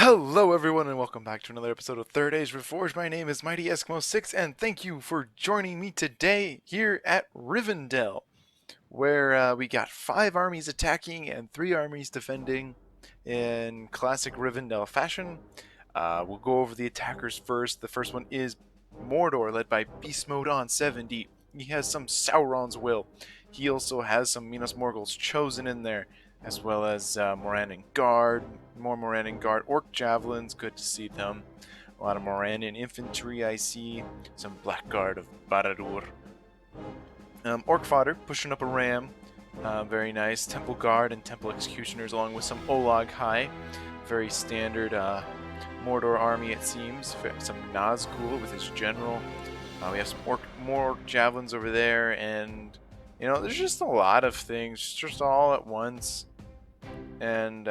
Hello everyone and welcome back to another episode of Third Age Reforged. My name is Mighty Eskimo6 and thank you for joining me today here at Rivendell, where we got 5 armies attacking and 3 armies defending in classic Rivendell fashion. We'll go over the attackers first. The first one is Mordor, led by BeastModeOnZ. He has some Sauron's Will. He also has some Minas Morgul's Chosen in there, as well as Morannon Guard, more Morannon Guard, Orc Javelins, good to see them. A lot of Morannon Infantry I see, some Blackguard of Barad-dûr. Orc Fodder, pushing up a ram, very nice. Temple Guard and Temple Executioners, along with some Olag High, very standard Mordor army it seems. Some Nazgul with his general. We have some more Orc Javelins over there, and you know, there's just a lot of things, just all at once. And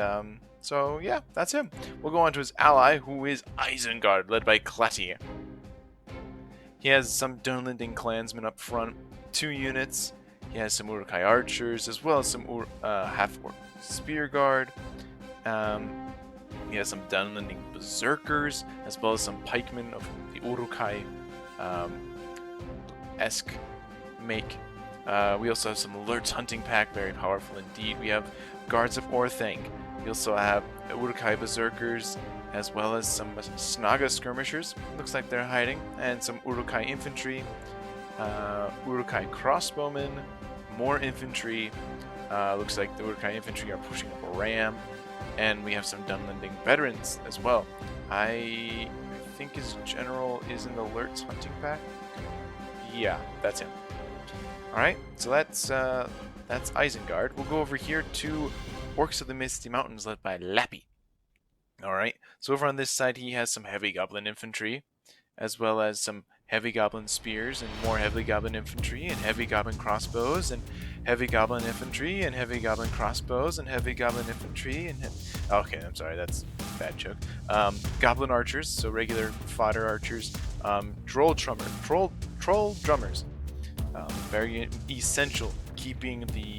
so yeah, that's him. We'll go on to his ally, who is Isengard, led by Clatty. He has some Dunlending clansmen up front, 2 units. He has some Uruk-hai archers, as well as some half-orc spear guard. He has some Dunlending berserkers, as well as some pikemen of the Uruk-hai esque make. We also have some Alerts hunting pack, very powerful indeed. We have Guards of Orthanc. We also have Uruk-hai berserkers, as well as some Snaga skirmishers. Looks like they're hiding, and some Uruk-hai infantry, Uruk-hai crossbowmen, more infantry. Looks like the Uruk-hai infantry are pushing up a ram, and we have some Dunlending veterans as well. I think his general is in the Alerts hunting pack. Yeah, that's him. Alright, so that's Isengard. We'll go over here to Orcs of the Misty Mountains, led by Lappy. Alright, so over on this side he has some heavy goblin infantry, as well as some heavy goblin spears, and more heavy goblin infantry, and heavy goblin crossbows, and heavy goblin infantry, and heavy goblin crossbows, and heavy goblin infantry, and okay, I'm sorry, that's a bad joke. Goblin archers, so regular fodder archers, troll drummers. Very essential, keeping the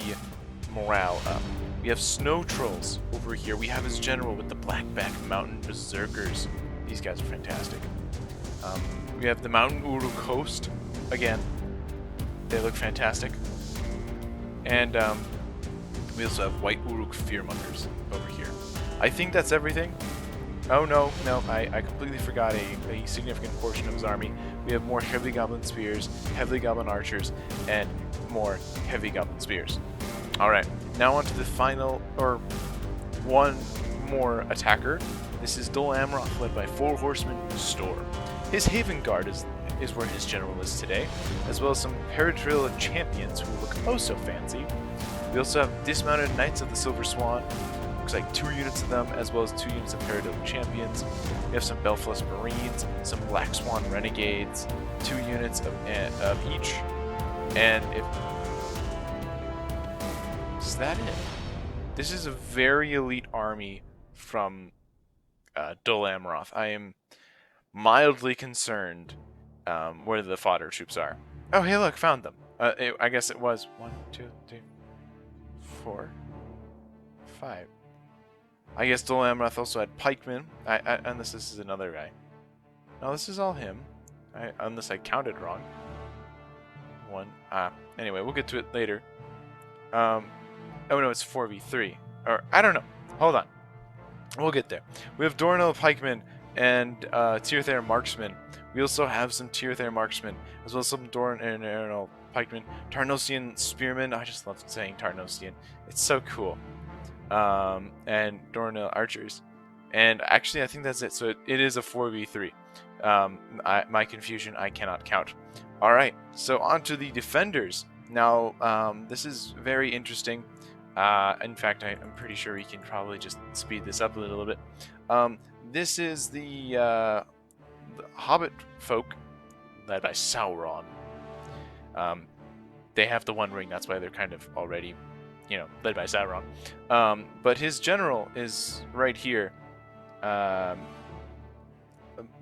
morale up. We have snow trolls over here. We have his general with the Blackback Mountain Berserkers. These guys are fantastic. We have the Mountain Uruk host. Again, they look fantastic. And we also have White Uruk Fearmongers over here. I think that's everything. Oh no, I completely forgot a significant portion of his army. We have more heavy goblin spears, heavy goblin archers, and more heavy goblin spears. Alright, now on to the final, or one more attacker. This is Dol Amroth, led by 4 horsemen Storm. His Haven Guard is where his general is today, as well as some Peridril champions who look oh so fancy. We also have dismounted Knights of the Silver Swan. Looks like 2 units of them, as well as 2 units of Peridril champions. We have some Belfast Marines, some Black Swan Renegades, 2 units of each. And if... is that it? This is a very elite army from Dol Amroth. I am mildly concerned where the fodder troops are. Oh, hey look, found them. I guess it was 1, 2, 3, 4, 5. I guess Dol Amroth also had pikemen. Unless this is another guy. No, this is all him. Unless I counted wrong. 1. Anyway, we'll get to it later. Oh no, it's 4v3. Or, I don't know. Hold on. We'll get there. We have Dornell pikemen and Tirthair marksmen. We also have some Tirthair marksmen, as well as some Dornell pikemen. Tarnosian spearmen. I just love saying Tarnosian. It's so cool. And Dornell archers. And actually, I think that's it. So it is a 4v3. My confusion, I cannot count. Alright, so on to the defenders. Now, this is very interesting. In fact, I'm pretty sure we can probably just speed this up a little bit. This is the Hobbit folk, led by Sauron. They have the One Ring, that's why they're kind of already, you know, led by Sauron. But his general is right here,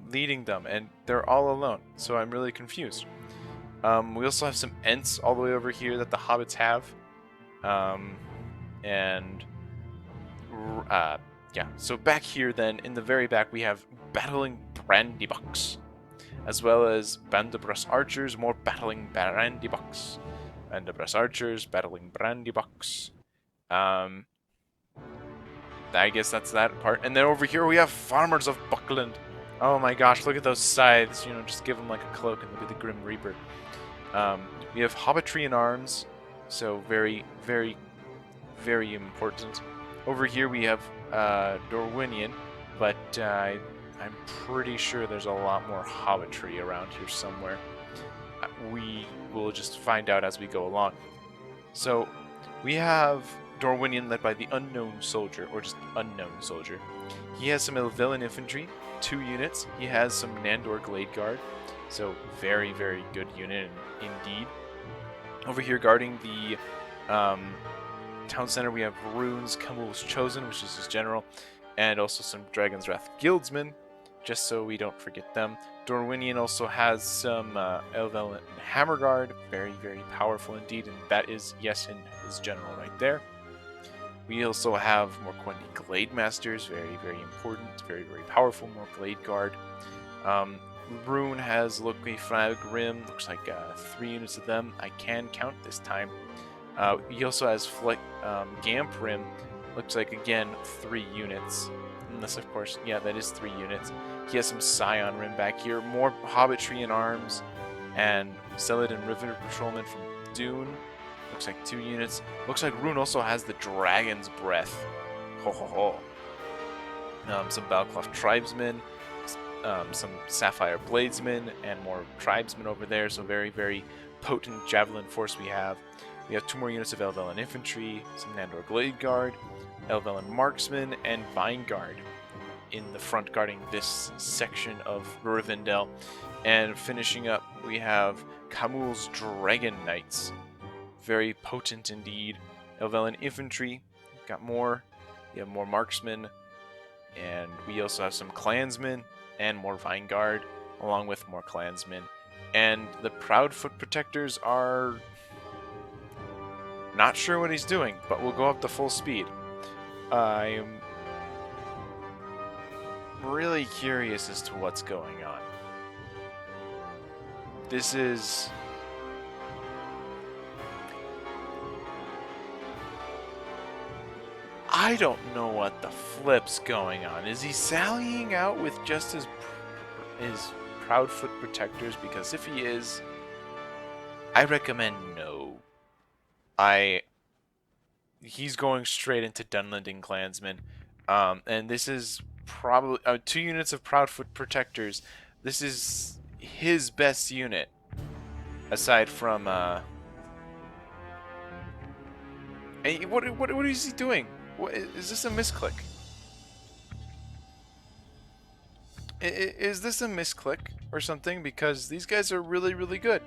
leading them, and they're all alone, so I'm really confused. We also have some Ents all the way over here that the Hobbits have. And yeah, so back here then, in the very back, we have battling brandybucks, as well as Bandabras archers, more battling brandybucks. Bandabras archers, battling brandybucks. I guess that's that part. And then over here we have farmers of Buckland. Oh my gosh, look at those scythes. You know, just give them like a cloak and they'll be the Grim Reaper. We have Hobbitry in arms, so very, very, very important. Over here we have Dorwinian, but I'm pretty sure there's a lot more Hobbitry around here somewhere. We will just find out as we go along. So we have Dorwinian led by the Unknown Soldier, or just Unknown Soldier. He has some Elvillain infantry, 2 units. He has some Nandor Glade Guard, so very, very good unit indeed. Over here guarding the town center, we have Rune's Camul's Chosen, which is his general, and also some Dragon's Wrath Guildsmen, just so we don't forget them. Dorwinian also has some Elvillain Hammer Guard, very, very powerful indeed, and that is, yes, his general right there. We also have more Quendi Glade Masters, very, very important, very, very powerful, more Glade Guard. Rune has Loki Flag Rim, looks like 3 units of them. I can count this time. He also has Gamp Rim, looks like again 3 units. Unless, of course, yeah, that is 3 units. He has some Scion Rim back here, more Hobbitry in arms, and Zealot and River Patrolman from Dune. Looks like 2 units. Looks like Rune also has the Dragon's Breath. Ho ho ho. Some Balcloth Tribesmen, some Sapphire Bladesmen, and more Tribesmen over there. So very, very potent Javelin force we have. We have 2 more units of Elvillain Infantry, some Nandor Glade Guard, Elvillain Marksmen, and Vine Guard in the front guarding this section of Rivendell. And finishing up, we have Camul's Dragon Knights. Very potent indeed. Elvillain Infantry, got more. We have more Marksmen, and we also have some Clansmen and more Vine Guard, along with more Clansmen. And the Proudfoot Protectors are not sure what he's doing, but we'll go up to full speed. I am really curious as to what's going on. This is... I don't know what the flip's going on. Is he sallying out with just his Proudfoot Protectors? Because if he is, I recommend no. He's going straight into Dunlending Clansmen. And this is probably 2 units of Proudfoot Protectors. This is his best unit, aside from hey, what is he doing? What, is this a misclick? Is this a misclick or something? Because these guys are really, really good.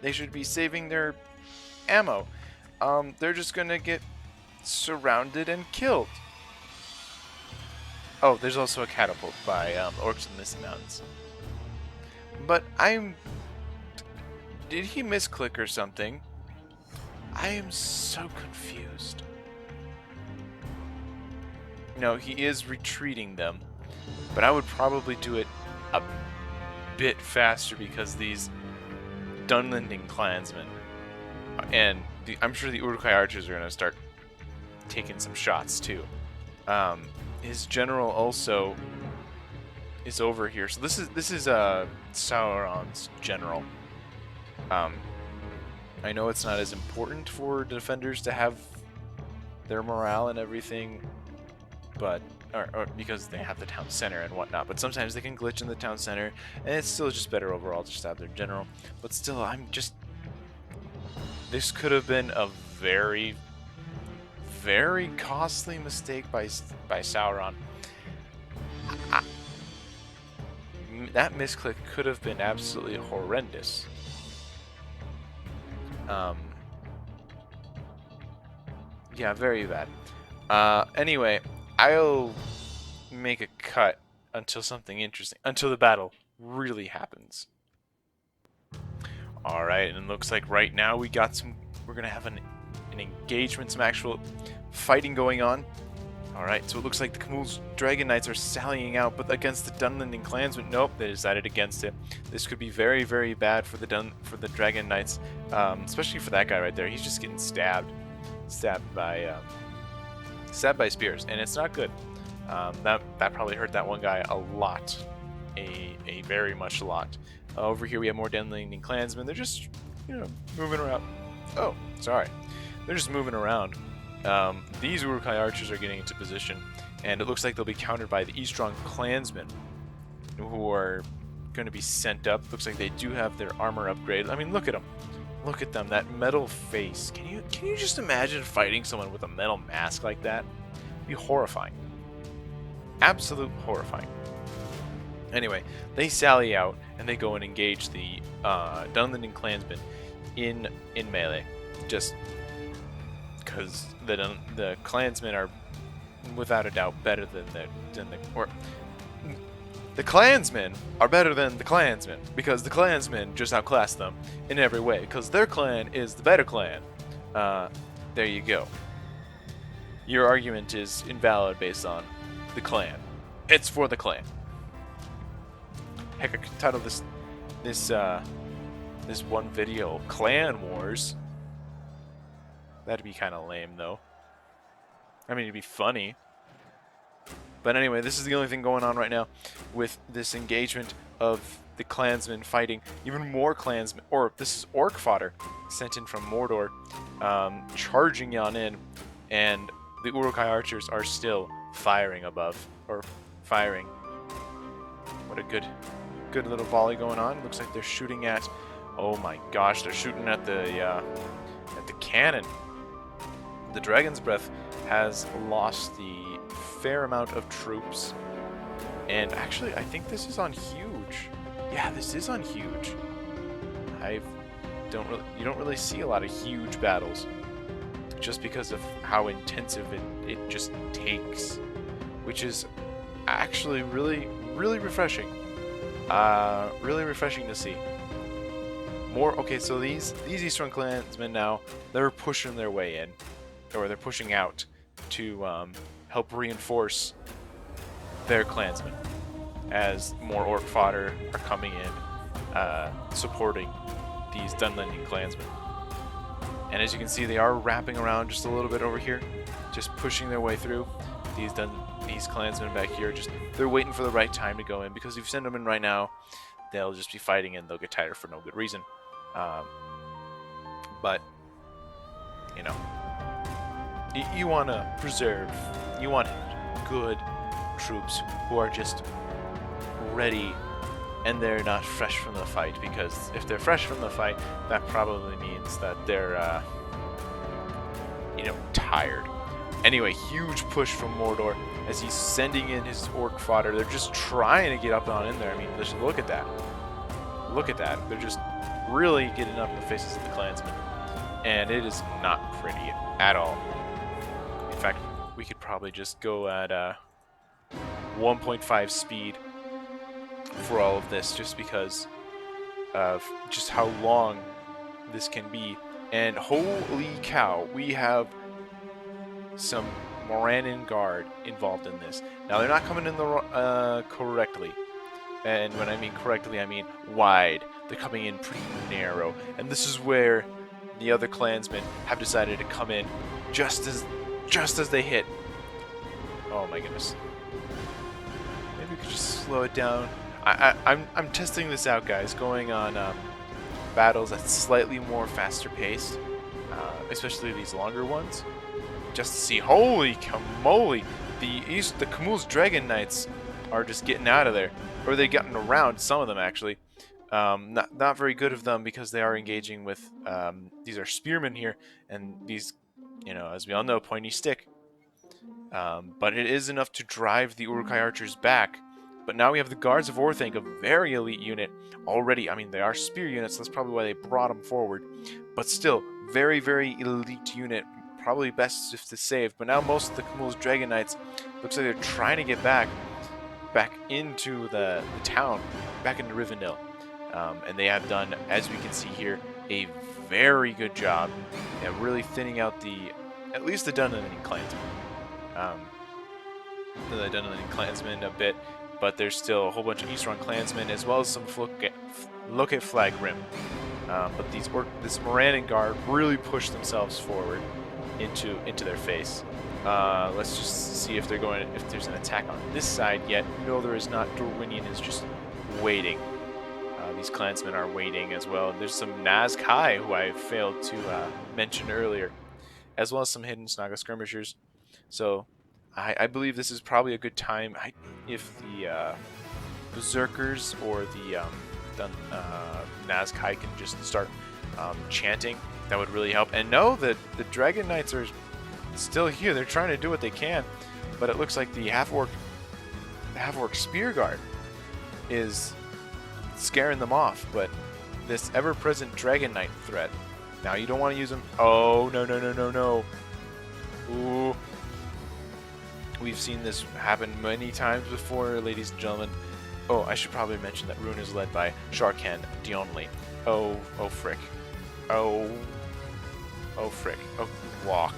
They should be saving their ammo. They're just gonna get surrounded and killed. Oh, there's also a catapult by Orcs in the Misty Mountains. But did he misclick or something? I am so confused. No, he is retreating them. But I would probably do it a bit faster because these Dunlending Clansmen and I'm sure the Uruk-hai archers are going to start taking some shots too. His general also is over here. So this is Sauron's general. I know it's not as important for defenders to have their morale and everything, but or because they have the town center and whatnot. But sometimes they can glitch in the town center, and it's still just better overall to just have their general. But still, this could have been a very, very costly mistake by Sauron. That misclick could have been absolutely horrendous. Yeah, very bad. Anyway, I'll make a cut until something interesting, until the battle really happens. Alright, and it looks like right now we're gonna have an engagement, some actual fighting going on. Alright, so it looks like the Camul's Dragon Knights are sallying out, but against the Dunlending clansmen, nope, they decided against it. This could be very, very bad for the Dragon Knights, especially for that guy right there. He's just getting stabbed by spears, and it's not good. That probably hurt that one guy a lot, a very much a lot. Over here we have more Dunlending clansmen. They're just, moving around. Oh, sorry, they're just moving around. These Uruk-hai archers are getting into position, and it looks like they'll be countered by the Eastron clansmen, who are going to be sent up. Looks like they do have their armor upgrade. I mean, look at them. Look at them. That metal face. Can you just imagine fighting someone with a metal mask like that? It'd be horrifying. Absolute horrifying. Anyway, they sally out and they go and engage the Dunlending clansmen in melee. Just because the clansmen are without a doubt better than the clansmen are better than the clansmen, because the clansmen just outclass them in every way, because their clan is the better clan. There you go. Your argument is invalid based on the clan. It's for the clan. Heck, I could title this one video Clan Wars. That'd be kind of lame, though. I mean, it'd be funny. But anyway, this is the only thing going on right now with this engagement of the clansmen fighting. Even more clansmen, or this is orc fodder sent in from Mordor, charging on in, and the Uruk-hai archers are still firing above, or firing. What a good little volley going on. Looks like they're shooting at, oh my gosh, they're shooting at the cannon. The Dragon's Breath has lost the fair amount of troops, and actually I think this is on huge. Yeah, this is on huge. You don't really see a lot of huge battles, just because of how intensive it just takes, which is actually really refreshing. Really refreshing to see. Okay, so these Eastern clansmen now, they're pushing their way in, or they're pushing out to help reinforce their clansmen, as more orc fodder are coming in, supporting these Dunlending clansmen. And as you can see, they are wrapping around just a little bit over here, just pushing their way through. These clansmen back here, they're waiting for the right time to go in, because if you send them in right now, they'll just be fighting and they'll get tired for no good reason. But you want to preserve, you want good troops who are just ready and they're not fresh from the fight, because if they're fresh from the fight, that probably means that they're tired. Anyway, huge push from Mordor as he's sending in his orc fodder. They're just trying to get up on in there. I mean, just look at that. Look at that. They're just really getting up in the faces of the clansmen. And it is not pretty at all. In fact, we could probably just go at 1.5 speed for all of this, just because of just how long this can be. And holy cow, we have some Morannon Guard involved in this. Now, they're not coming in correctly. And when I mean correctly, I mean wide. They're coming in pretty narrow. And this is where the other clansmen have decided to come in just as they hit. Oh my goodness. Maybe we could just slow it down. I'm testing this out, guys, going on battles that's slightly more faster paced, especially these longer ones, just to see. Holy camoly, the Camul's Dragon Knights are just getting out of there, or they've gotten around, some of them actually. Not very good of them, because they are engaging with these are spearmen here, and these, as we all know, pointy stick. But it is enough to drive the Uruk-hai archers back. But now we have the Guards of Orthanc, a very elite unit already. I mean, they are spear units, that's probably why they brought them forward. But still, very elite unit. Probably best if to save. But now most of the Camul's Dragon Knights, looks like they're trying to get back into the town, back into Rivendell. And they have done, as we can see here, a very good job at really thinning out at least the Dunlending clansmen. the Dunedin clansmen a bit, but there's still a whole bunch of Eastern clansmen as well as some look at Flag Rim. But this Morannon guard really pushed themselves forward into their face. Let's just see if there's an attack on this side yet. No, there is not. Dorwinian is just waiting. These clansmen are waiting as well. There's some Nazkai who I failed to mention earlier, as well as some hidden Snaga skirmishers. So I believe this is probably a good time if the Berserkers or the Nazkai can just start chanting. That would really help. And know that the Dragon Knights are still here. They're trying to do what they can, but it looks like the half-orc spear guard is scaring them off. But this ever-present Dragon Knight threat. Now you don't want to use them. Oh no. Ooh. We've seen this happen many times before, ladies and gentlemen. Oh, I should probably mention that Rune is led by Sharkan Dionli. Oh frick. Oh frick. Oh, walk.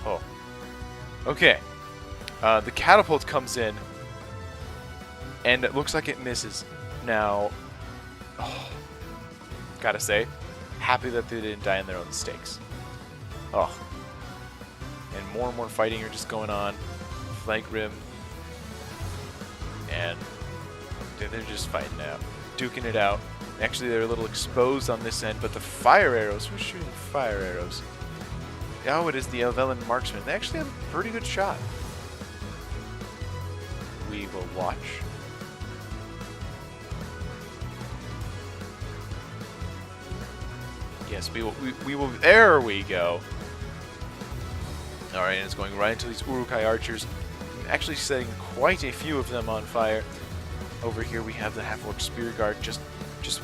Oh. Okay. The catapult comes in, and it looks like it misses. Now, gotta say, happy that they didn't die in their own stakes. Oh. And more fighting are just going on. Flank Rim. And they're just fighting out. Duking it out. Actually, they're a little exposed on this end, but the fire arrows, who's shooting fire arrows? Oh, it is the Elvelyn marksman. They actually have a pretty good shot. We will watch. Yes, we will. There we go. All right, and it's going right into these Uruk-hai archers, actually setting quite a few of them on fire. Over here we have the half-orc spear guard just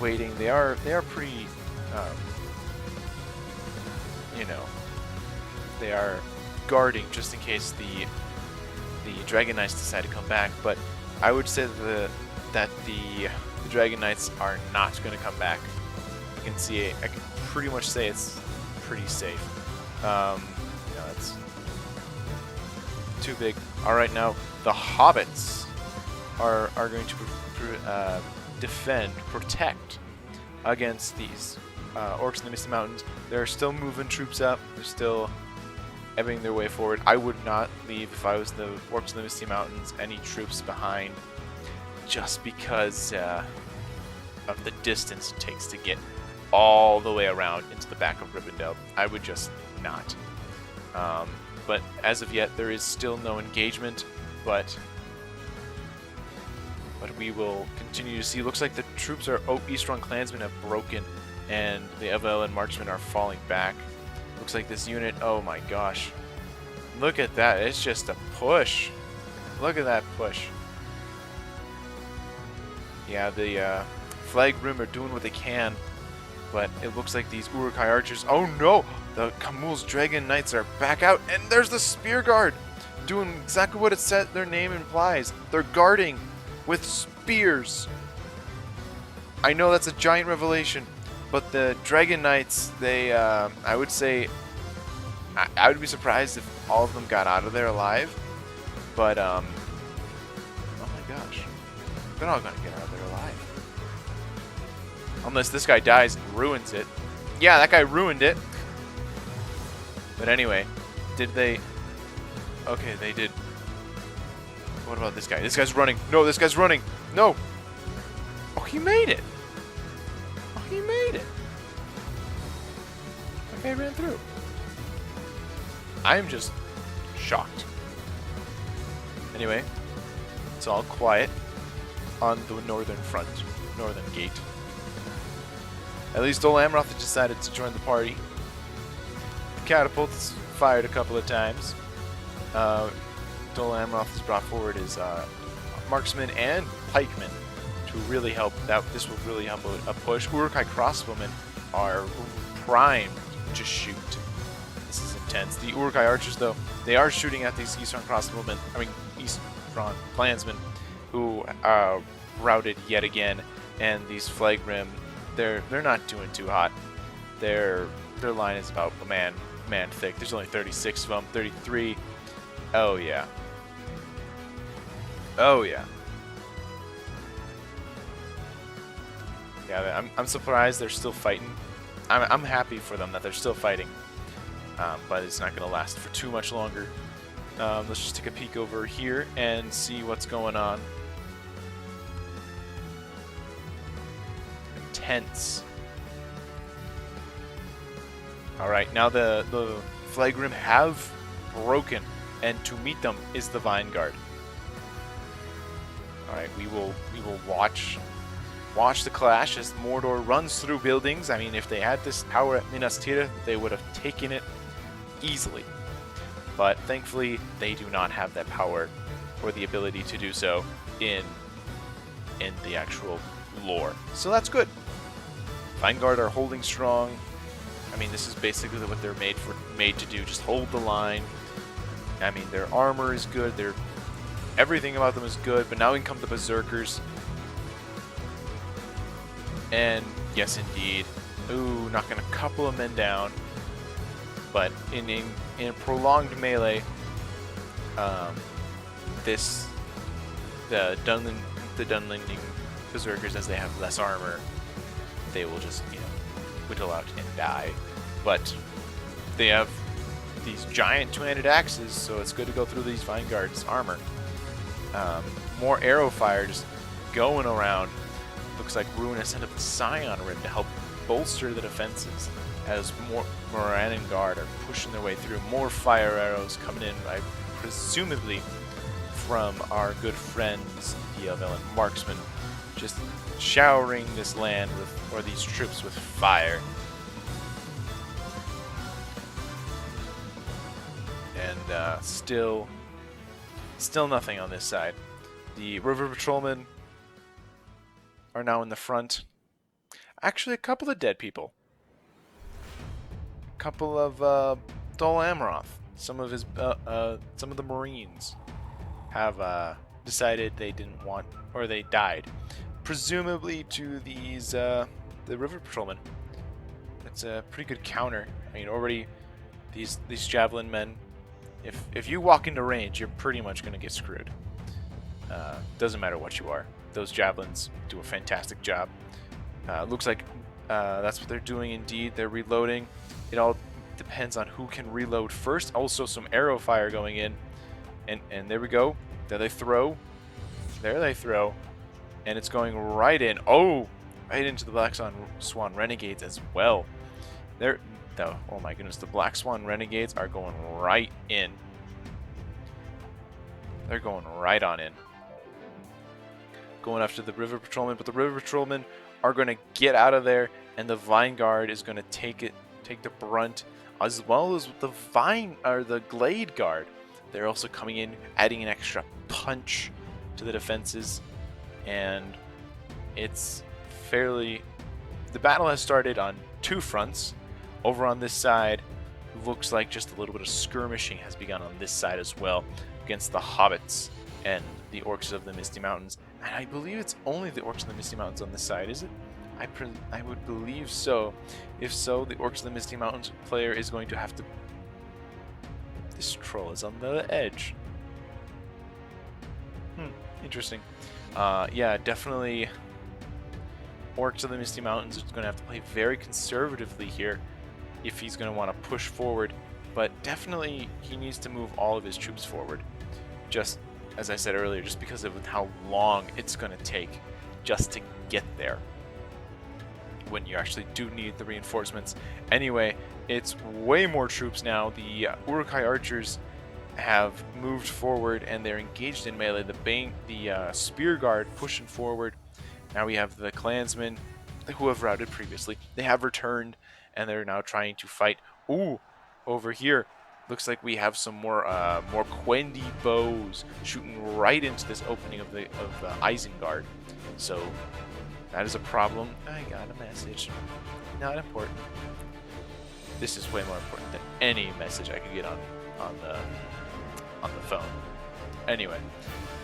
waiting. They are pretty, you know, they are guarding just in case the Dragon Knights decide to come back. But I would say that the Dragon Knights are not going to come back. You can see I can pretty much say it's pretty safe. No, it's too big. All right, now the Hobbits are going to protect against these orcs in the Misty Mountains. They're still moving troops up. They're still ebbing their way forward. I would not leave, if I was the orcs in the Misty Mountains, any troops behind, just because of the distance it takes to get all the way around into the back of Rivendell. I would just not. But as of yet, there is still no engagement, but we will continue to see. Looks like the troops are Eastron clansmen have broken, and the Elvelyn marksmen are falling back. Looks like this unit, oh my gosh. Look at that, it's just a push. Look at that push. Yeah, the Flag Rim are doing what they can, but it looks like these Uruk-hai archers, oh no! The Kamul's Dragon Knights are back out, and there's the Spear Guard! Doing exactly what it said their name implies. They're guarding with spears. I know that's a giant revelation, but the Dragon Knights, they, I would say, I would be surprised if all of them got out of there alive, but, oh my gosh, they're not gonna get out of there alive. Unless this guy dies and ruins it. Yeah, that guy ruined it. But anyway, did they... Okay, they did. What about this guy? This guy's running. No, this guy's running. No. Oh, he made it. Oh, he made it. That guy ran through. I am just shocked. Anyway, it's all quiet on the northern front, northern gate. At least Dol Amroth decided to join the party. The catapults fired a couple of times. Dol Amroth has brought forward his marksmen and pikemen to really help. This will really help a push. Uruk-hai crossbowmen are primed to shoot. This is intense. The Uruk-hai archers, though, they are shooting at these Eastron crossbowmen. I mean, Eastron clansmen, who routed yet again. And these Flag Rim, they're not doing too hot. their line is about a man thick. There's only 36 of them, 33. Oh yeah. Oh yeah. Yeah, I'm surprised they're still fighting. I'm happy for them that they're still fighting, but it's not going to last for too much longer. Let's just take a peek over here and see what's going on. Intense. All right, now the Flagrim have broken, and to meet them is the Vanguard. All right, we will watch the clash as Mordor runs through buildings. I mean, if they had this power at Minas Tirith, they would have taken it easily. But thankfully, they do not have that power or the ability to do so in the actual lore. So that's good. Vanguard are holding strong. I mean, this is basically what they're made to do. Just hold the line. I mean, their armor is good. Everything about them is good. But now in come the Berserkers. And yes, indeed. Ooh, knocking a couple of men down. But in a prolonged melee, the Dunlending Berserkers, as they have less armor, they will just, whittle out and die. But they have these giant two-handed axes, so it's good to go through these Vanguard's armor. More arrow fire just going around. Looks like Ruin has sent up the Scion Rim to help bolster the defenses as more Morannon Guard are pushing their way through. More fire arrows coming in, presumably from our good friends, the Elven Marksmen, just showering this land or these troops with fire. And still nothing on this side. The River Patrolmen are now in the front. Actually, a couple of dead people. A couple of Dol Amroth. Some of the Marines have decided they didn't want, or they died, presumably to these the River Patrolmen. It's a pretty good counter. I mean, already these javelin men. If you walk into range, you're pretty much going to get screwed. Doesn't matter what you are. Those javelins do a fantastic job. Looks like that's what they're doing indeed. They're reloading. It all depends on who can reload first. Also some arrow fire going in. And there we go. There they throw. There they throw. And it's going right in. Oh! Right into the Black Swan Renegades as well. Oh my goodness, the Black Swan Renegades are going right in. They're going right on in. Going after the River Patrolmen, but the River Patrolmen are going to get out of there, and the Vanguard is going to take the brunt, as well as the Glade Guard. They're also coming in, adding an extra punch to the defenses, and it's fairly... The battle has started on two fronts. Over on this side, looks like just a little bit of skirmishing has begun on this side as well, against the Hobbits and the Orcs of the Misty Mountains. And I believe it's only the Orcs of the Misty Mountains on this side, is it? I would believe so. If so, the Orcs of the Misty Mountains player is going to have to... This troll is on the edge. Interesting. Yeah, definitely Orcs of the Misty Mountains is going to have to play very conservatively here if he's going to want to push forward. But definitely he needs to move all of his troops forward. Just, as I said earlier, just because of how long it's going to take just to get there, when you actually do need the reinforcements. Anyway, it's way more troops now. The Uruk-hai archers have moved forward and they're engaged in melee. The spear guard pushing forward. Now we have the clansmen who have routed previously. They have returned and they're now trying to fight. Ooh, over here looks like we have some more Quendi bows shooting right into this opening of the Isengard. So that is a problem. I got a message. Not important. This is way more important than any message I could get on the phone. Anyway,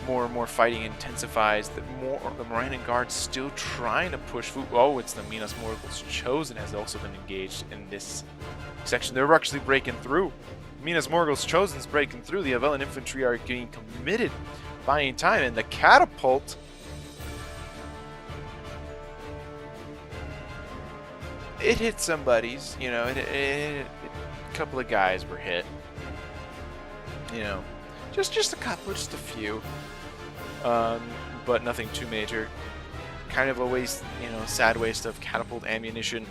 more and more fighting intensifies. The Morannon Guard's still trying to push through. Oh, it's the Minas Morgul's Chosen has also been engaged in this section. They're actually breaking through. Minas Morgul's Chosen's breaking through. The Avellan infantry are getting committed, buying time, and the catapult. It hit somebody's, you know, a couple of guys were hit. You know, just a couple, just a few. But nothing too major. Kind of a waste, you know, sad waste of catapult ammunition,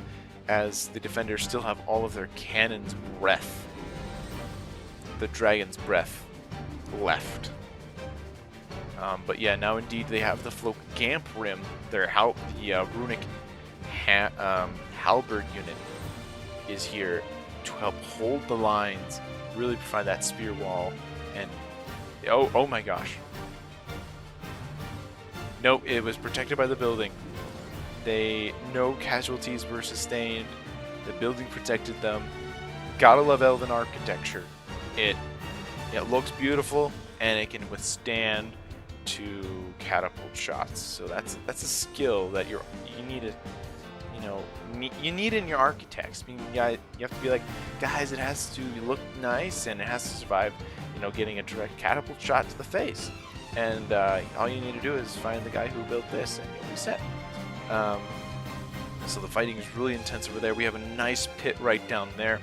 as the defenders still have all of their cannon's breath. The dragon's breath left. But yeah, now indeed they have the Float Gamp Rim. The runic halberd unit is here to help hold the lines, really provide that spear wall, and oh my gosh. No, it was protected by the building. No casualties were sustained. The building protected them. Gotta love Elven architecture. It looks beautiful, and it can withstand 2 catapult shots. So that's a skill that you need in your architects. I mean, you have to be like, guys, it has to look nice and it has to survive, you know, getting a direct catapult shot to the face. And all you need to do is find the guy who built this, and you'll be set. So the fighting is really intense over there. We have a nice pit right down there.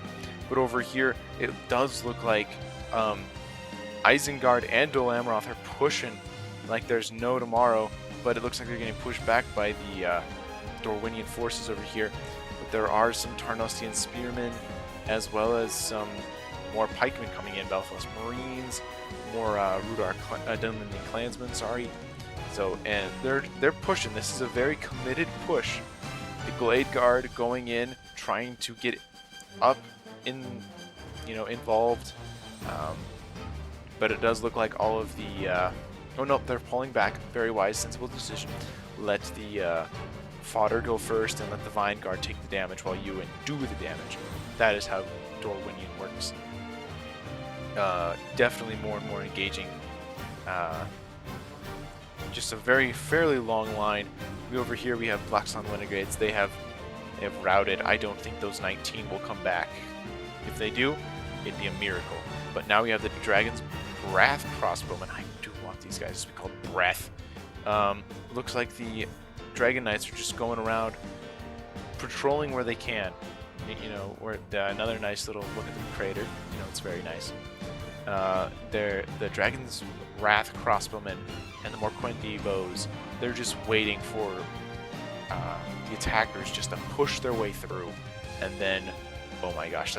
But over here, it does look like Isengard and Dol Amroth are pushing like there's no tomorrow. But it looks like they're getting pushed back by the Dorwinian forces over here. But there are some Tarnostian spearmen, as well as some more pikemen coming in, Belfast Marines, more Rudar Dunlin clansmen, sorry. So, and they're pushing. This is a very committed push. The Glade Guard going in, trying to get up involved. But it does look like all of the oh no, they're pulling back. Very wise, sensible decision. Let the fodder go first, and let the Vine Guard take the damage while you do the damage. That is how Dorwinian works. Definitely more and more engaging. Just a fairly long line. Over here we have Blackstone Renegades. They have routed. I don't think those 19 will come back. If they do, it'd be a miracle. But now we have the Dragon's Wrath crossbowmen. I do want these guys to be called Breath. Looks like the Dragon Knights are just going around patrolling where they can. You know, another nice little look at the crater. You know, it's very nice. The Dragon's Wrath crossbowmen and the Morquendi bows, they're just waiting for the attackers just to push their way through, and then, oh my gosh,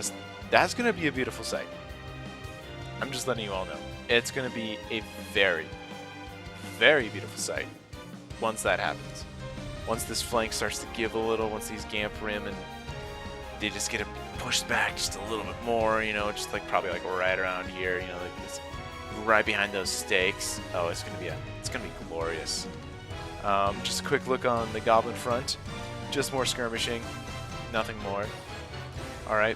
that's gonna be a beautiful sight. I'm just letting you all know, it's gonna be a very, very beautiful sight once that happens. Once this flank starts to give a little, once these Gamp Rim and they just get pushed back just a little bit more, you know, just like probably like right around here, you know, like this, right behind those stakes. Oh, it's gonna be glorious. Just a quick look on the Goblin front. Just more skirmishing, nothing more. All right,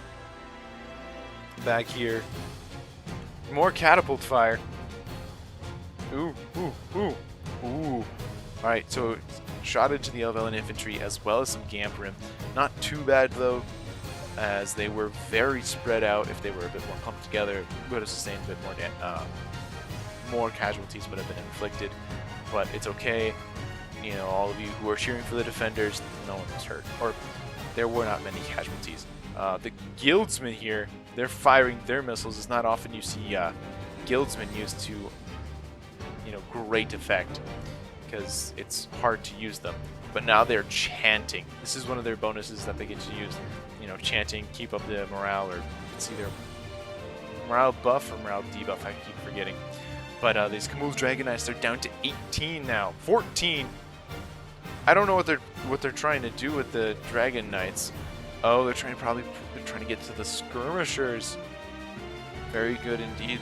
back here, more catapult fire. Ooh, ooh, ooh, ooh. All right, so shot into the Elven infantry as well as some Gamp Rim. Not too bad though, as they were very spread out. If they were a bit more clumped together, it would have sustained a bit more casualties would have been inflicted. But it's okay. You know, all of you who are cheering for the defenders, no one was hurt, or there were not many casualties. The guildsmen here, they're firing their missiles. It's not often you see guildsmen used to, you know, great effect, because it's hard to use them. But now they're chanting. This is one of their bonuses that they get to use. You know, chanting, keep up the morale, or it's either morale buff or morale debuff, I keep forgetting. But these Camul's Dragon Knights, they're down to 18 now. 14! I don't know what they're trying to do with the Dragon Knights. Oh, they're trying to get to the skirmishers. Very good indeed.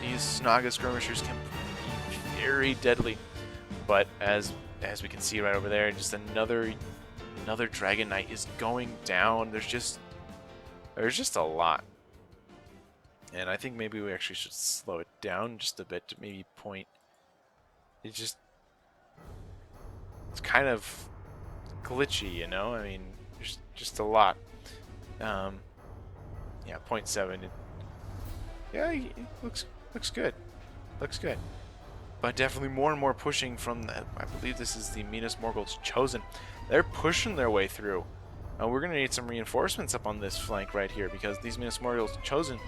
These Snaga skirmishers can be very deadly. But as we can see right over there, just another Dragon Knight is going down. There's just a lot. And I think maybe we actually should slow it down just a bit to maybe point. It's kind of glitchy, you know? I mean, there's just a lot. Yeah, 0.7. Yeah, it looks good. Looks good. But definitely more and more pushing from the, I believe this is the Minas Morgul's Chosen. They're pushing their way through. We're going to need some reinforcements up on this flank right here, because these Minas Morgul's Chosen,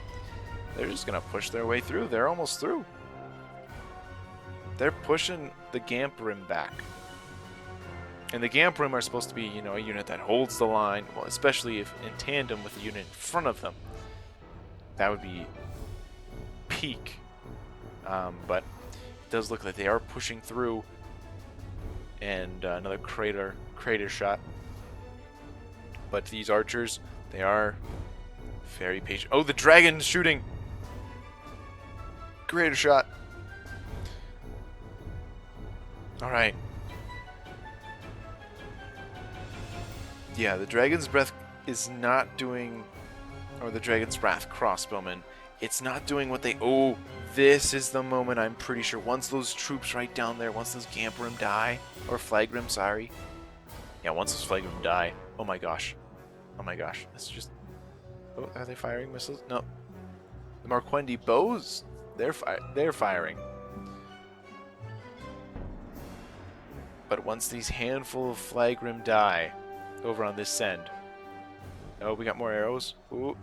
they're just going to push their way through. They're almost through. They're pushing the Gamp Rim back. And the Gamp Rim are supposed to be, you know, a unit that holds the line, well, especially if in tandem with the unit in front of them. That would be peak. But it does look like they are pushing through. And another crater shot. But these archers, they are very patient. Oh, the dragon's shooting! Crater shot. Alright. Yeah, the Dragon's Breath is not doing... Or the Dragon's Wrath crossbowmen. It's not doing what they... Oh, this is the moment, I'm pretty sure. Once those troops right down there, once those Gamp-Rim die... Or Flag-Rim, sorry. Yeah, once those Flag-Rim die... Oh my gosh. Oh my gosh. That's just... Oh, are they firing missiles? No. The Marquendi bows? They're firing. But once these handful of Flag-Rim die... Over on this end. Oh, we got more arrows. Ooh.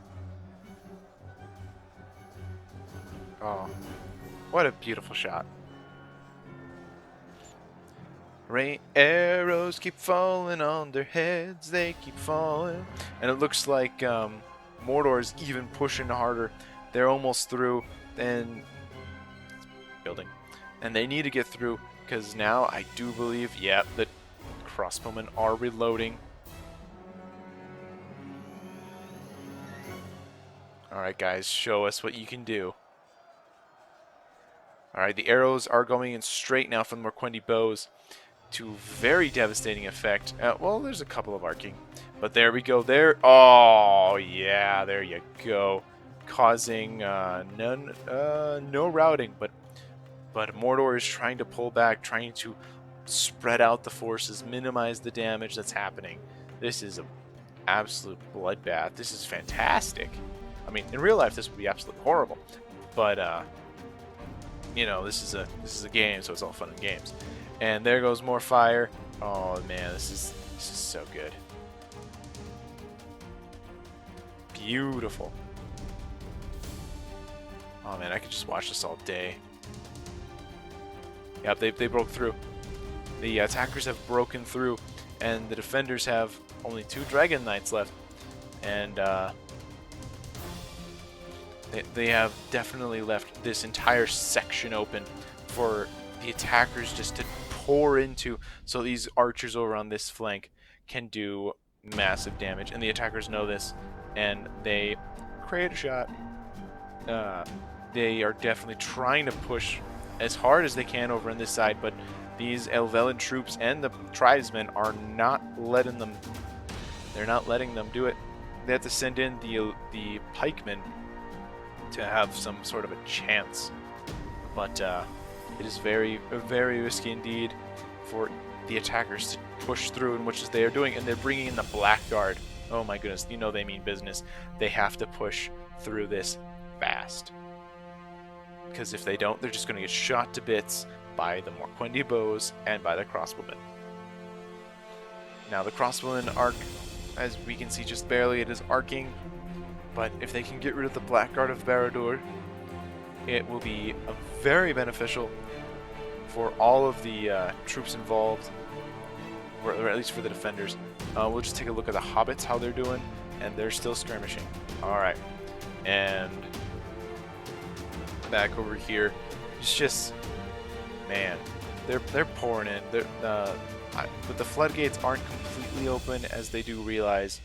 Oh. What a beautiful shot. Rain arrows keep falling on their heads. They keep falling. And it looks like Mordor's even pushing harder. They're almost through. And building. And they need to get through. Because now I do believe, yeah, the crossbowmen are reloading. Alright guys, show us what you can do. Alright, the arrows are going in straight now from the Marquendi bows to very devastating effect. Well, there's a couple of arcing. But there we go. There. Oh, yeah, there you go. Causing no routing, but Mordor is trying to pull back, trying to spread out the forces, minimize the damage that's happening. This is an absolute bloodbath. This is fantastic. I mean, in real life, this would be absolutely horrible, but you know, this is a game, so it's all fun and games. And there goes more fire. Oh man, this is so good. Beautiful. Oh man, I could just watch this all day. Yep, they broke through. The attackers have broken through, and the defenders have only 2 Dragon Knights left, and they have definitely left this entire section open for the attackers just to pour into, so these archers over on this flank can do massive damage. And the attackers know this, and they create a shot. They are definitely trying to push as hard as they can over on this side, but these Elvelyn troops and the tribesmen are not letting them. They're not letting them do it. They have to send in the pikemen to have some sort of a chance, but it is very, very risky indeed for the attackers to push through, in which they are doing, and they're bringing in the Blackguard. Oh my goodness, you know they mean business. They have to push through this fast, because if they don't, they're just going to get shot to bits by the Marquendi bows and by the crossbowmen. Now the crossbowmen arc, as we can see just barely, it is arcing. But if they can get rid of the Blackguard of Barad-dûr, it will be very beneficial for all of the troops involved, or at least for the defenders. We'll just take a look at the Hobbits, how they're doing, and they're still skirmishing. Alright, and back over here, it's just, man, they're pouring in. But the floodgates aren't completely open, as they do realize,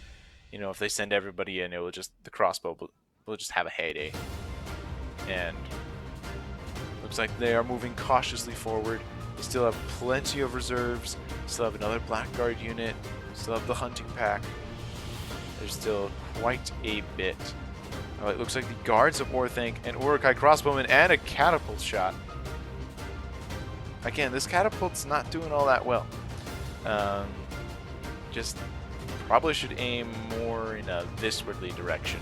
you know, if they send everybody in, it will just, the crossbow will just have a heyday. And looks like they are moving cautiously forward. They still have plenty of reserves. Still have another Blackguard unit. Still have the hunting pack. There's still quite a bit Oh, it looks like the guards of Orthanc, an Urukai crossbowman, and a catapult shot. Again, this catapult's not doing all that well. Just probably should aim more in a this-wardly direction.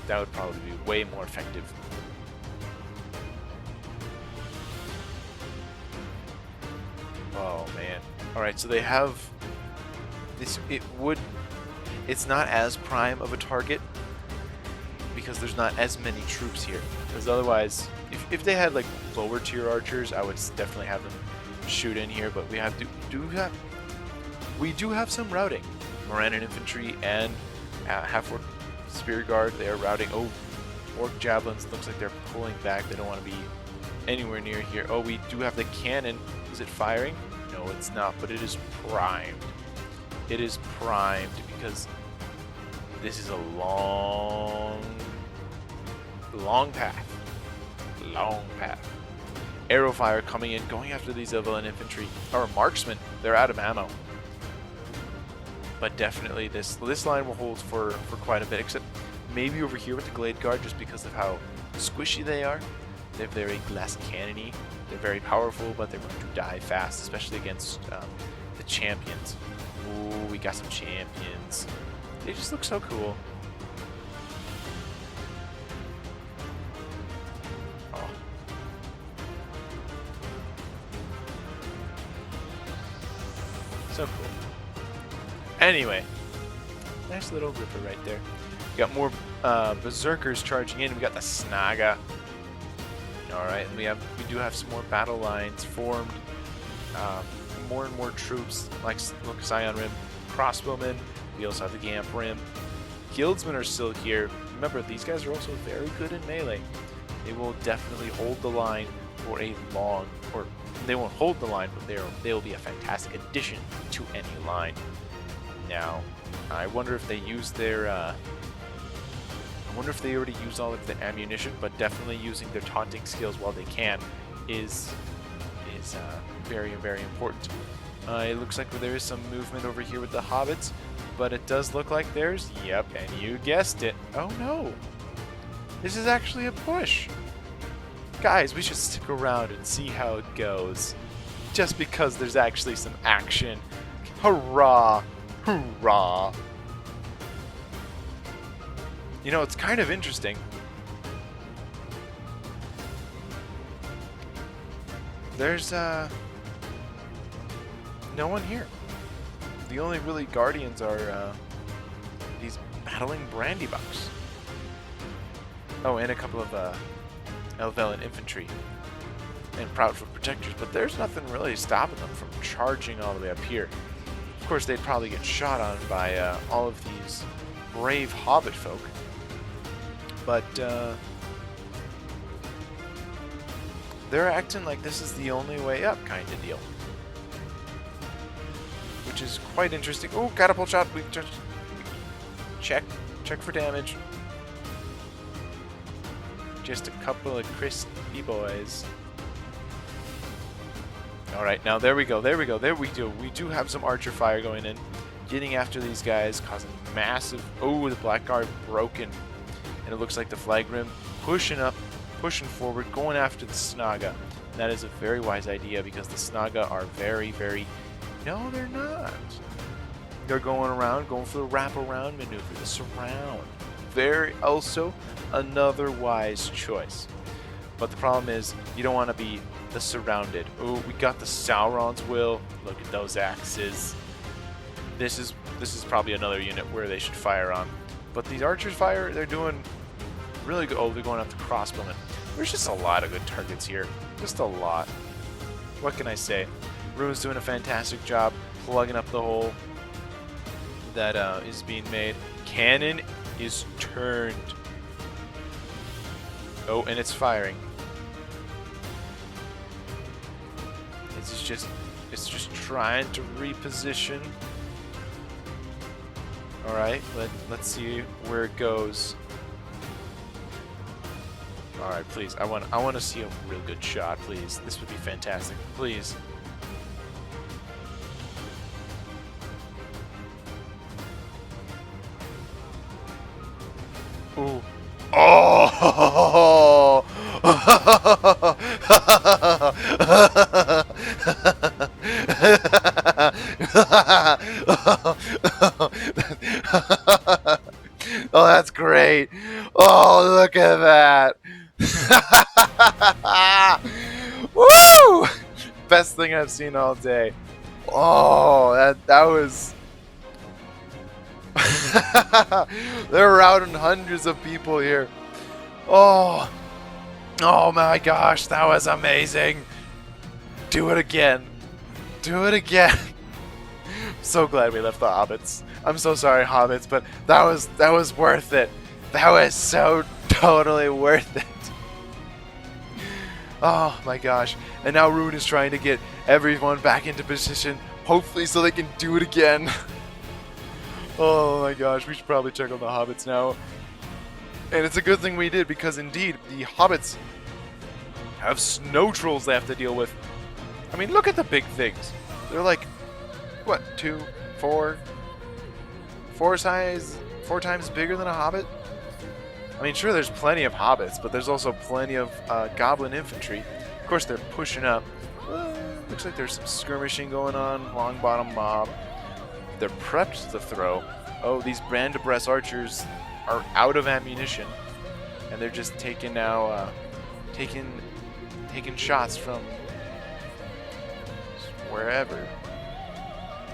That would probably be way more effective. Oh man. Alright, so they have this. It's not as prime of a target because there's not as many troops here. Because otherwise, if they had like lower tier archers, I would definitely have them shoot in here. But we do have some routing. Morannon infantry and half-orc spear guard. They are routing. Oh, orc javelins. Looks like they're pulling back. They don't want to be anywhere near here. Oh, we do have the cannon. Is it firing? No, it's not. But it is primed. It is primed because this is a long path. Long path. Arrow fire coming in, going after these Evelyn infantry or marksmen. They're out of ammo. But definitely this line will hold for quite a bit, except maybe over here with the Glade Guard, just because of how squishy they are. They're very glass cannony. They're very powerful, but they're going to die fast, especially against the champions. Ooh, we got some champions. They just look so cool. Oh. So cool. Anyway, nice little ripper right there. We got more berserkers charging in. We got the Snaga. All right, and we do have some more battle lines formed. More and more troops like Scion Rim crossbowmen. We also have the Gamp Rim. Guildsmen are still here. Remember, these guys are also very good in melee. They will definitely hold the line for a long, or they won't hold the line, but they will be a fantastic addition to any line. Now, I wonder if they use their. I wonder if they already use all of the ammunition, but definitely using their taunting skills while they can is very, very important. It looks like there is some movement over here with the Hobbits, but it does look like there's, yep, and you guessed it. Oh no, this is actually a push. Guys, we should stick around and see how it goes, just because there's actually some action. Hurrah! Hoorah! You know, it's kind of interesting. There's no one here. The only really guardians are these battling brandybucks. Oh, and a couple of Elvelyn infantry and Proudfoot protectors, but there's nothing really stopping them from charging all the way up here. Of course, they'd probably get shot on by all of these brave hobbit folk, but they're acting like this is the only way up kind of deal, which is quite interesting. Oh, catapult shot. We just check for damage. Just a couple of crispy boys. All right, now there we go. There we do. We do have some archer fire going in, getting after these guys, causing massive. Oh, the black guard broken, and it looks like the flag rim pushing up, pushing forward, going after the Snaga. That is a very wise idea because the Snaga are very, very. No, they're not. They're going around, going for the wraparound maneuver, the surround. Very also another wise choice. But the problem is you don't want to be the surrounded. Oh, we got the Sauron's Will. Look at those axes. This is probably another unit where they should fire on. But these archers fire, they're doing really good. Oh, they're going after crossbowmen. There's just a lot of good targets here. Just a lot. What can I say? Rune's doing a fantastic job plugging up the hole that is being made. Cannon is turned. Oh, and it's firing. It's just trying to reposition. All right, let's see where it goes. All right, please. I want to see a real good shot, please. This would be fantastic, please. Ooh. Oh! Oh! Oh, that's great. Oh, look at that. Woo! Best thing I've seen all day. Oh, that was... They're routing hundreds of people here. Oh. Oh my gosh, that was amazing. Do it again. Do it again. So glad we left the Hobbits. I'm so sorry, Hobbits, but that was worth it. That was so totally worth it. Oh my gosh. And now Ruin is trying to get everyone back into position, hopefully so they can do it again. Oh my gosh, we should probably check on the Hobbits now. And it's a good thing we did, because indeed, the Hobbits have snow trolls they have to deal with. I mean, look at the big things. They're like, what, 4 times bigger than a Hobbit? I mean, sure, there's plenty of Hobbits, but there's also plenty of Goblin infantry. Of course, they're pushing up. Looks like there's some skirmishing going on. Longbottom mob. They're prepped to throw. Oh, these Brand Abreast archers are out of ammunition, and they're just taking now, taking shots from wherever.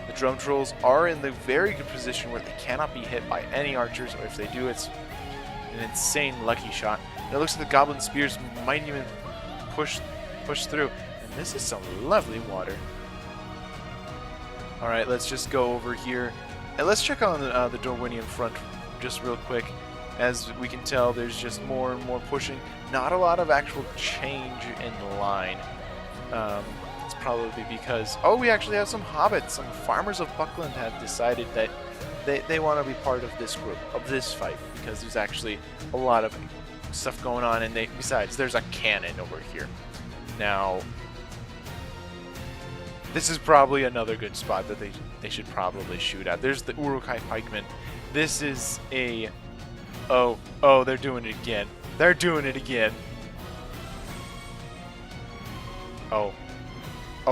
The drum trolls are in the very good position where they cannot be hit by any archers, or if they do, it's an insane lucky shot. And it looks like the goblin spears might even push through. And this is some lovely water. All right, let's just go over here and let's check on the Dorwinian front just real quick. As we can tell, there's just more and more pushing. Not a lot of actual change in the line. It's probably because, oh, we actually have some hobbits. Some farmers of Buckland have decided that they want to be part of this group, of this fight, because there's actually a lot of stuff going on, and besides, there's a cannon over here. Now, this is probably another good spot that they should probably shoot at. There's the Uruk-hai pikemen. This is a... Oh, they're doing it again. They're doing it again. Oh,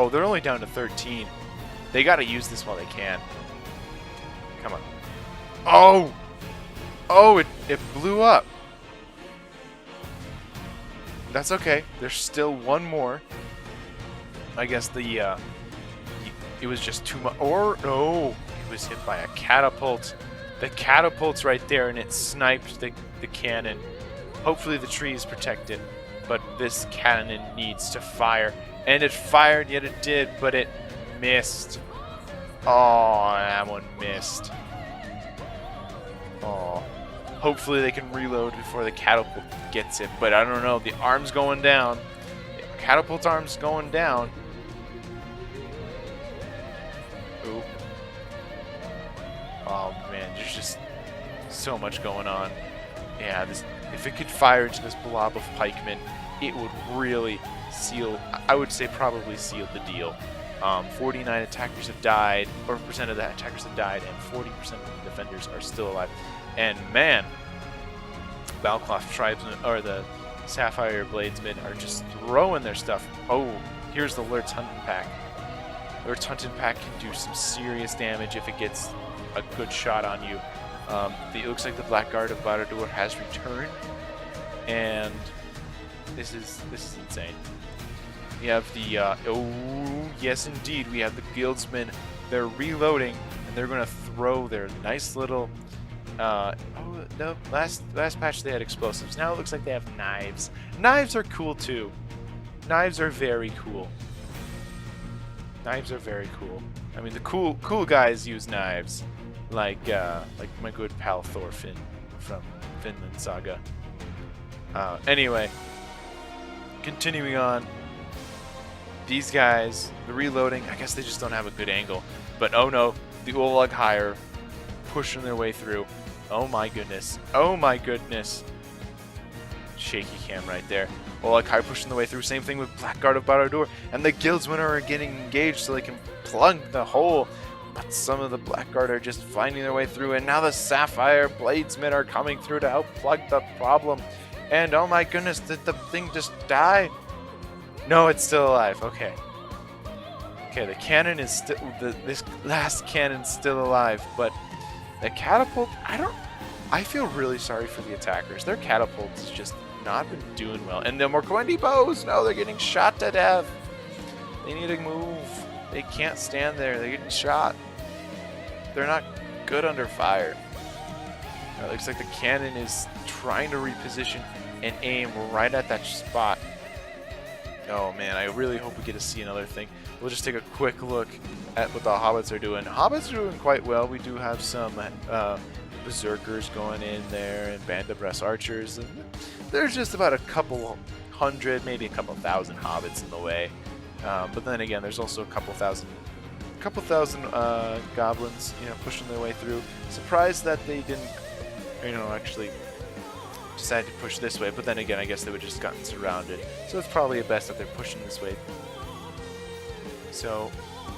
they're only down to 13. They gotta use this while they can. Come on. Oh, it blew up. That's okay. There's still one more. I guess it was just too much. Or no, it was hit by a catapult. The catapult's right there, and it sniped the cannon. Hopefully the tree is protected, but this cannon needs to fire. And it fired, yet it did, but it missed. Oh, that one missed. Oh. Hopefully they can reload before the catapult gets it, but I don't know. The arm's going down. The catapult's arm's going down. Ooh. Oh man, there's just so much going on. Yeah, if it could fire into this blob of pikemen, it would really seal, I would say probably seal the deal. 49 attackers have died, or percent of the attackers have died, and 40% of the defenders are still alive. And man, Balcloth tribesmen, or the Sapphire Bladesmen, are just throwing their stuff. Oh, here's the Lurtz Hunting Pack. Lurtz Hunting Pack can do some serious damage if it gets a good shot on you. It looks like the Black Guard of Barad-dûr has returned, and this is insane. We have the oh yes indeed, we have the Guildsmen. They're reloading, and they're going to throw their nice little oh no, last patch they had explosives. Now it looks like they have knives. Knives are cool too. Knives are very cool. Knives are very cool. I mean, the cool guys use knives, like my good pal Thorfinn from Vinland Saga. Anyway, continuing on. These guys, the reloading, I guess they just don't have a good angle. But oh no, the Uruk-hai are pushing their way through. Oh my goodness. Oh my goodness. Shaky cam right there. Uruk-hai pushing the way through. Same thing with Black Guard of Barad-dûr. And the Guildsmen are getting engaged so they can plug the hole. But some of the Blackguard are just finding their way through, and now the Sapphire Bladesmen are coming through to help plug the problem. And oh my goodness, did the thing just die? No, it's still alive. Okay. Okay, the cannon is still... This last cannon's still alive, but the catapult... I feel really sorry for the attackers. Their catapults has just not been doing well. And the Morquendi bows, no, they're getting shot to death. They need to move. They can't stand there. They're getting shot. They're not good under fire. It looks like the cannon is trying to reposition and aim right at that spot. Oh man, I really hope we get to see another thing. We'll just take a quick look at what the Hobbits are doing. Hobbits are doing quite well. We do have some Berserkers going in there and Band of Brass Archers. And there's just about a couple hundred, maybe a couple thousand Hobbits in the way. But then again, there's also a couple thousand goblins, pushing their way through. Surprised that they didn't, actually decide to push this way. But then again, I guess they would just gotten surrounded. So it's probably best that they're pushing this way. So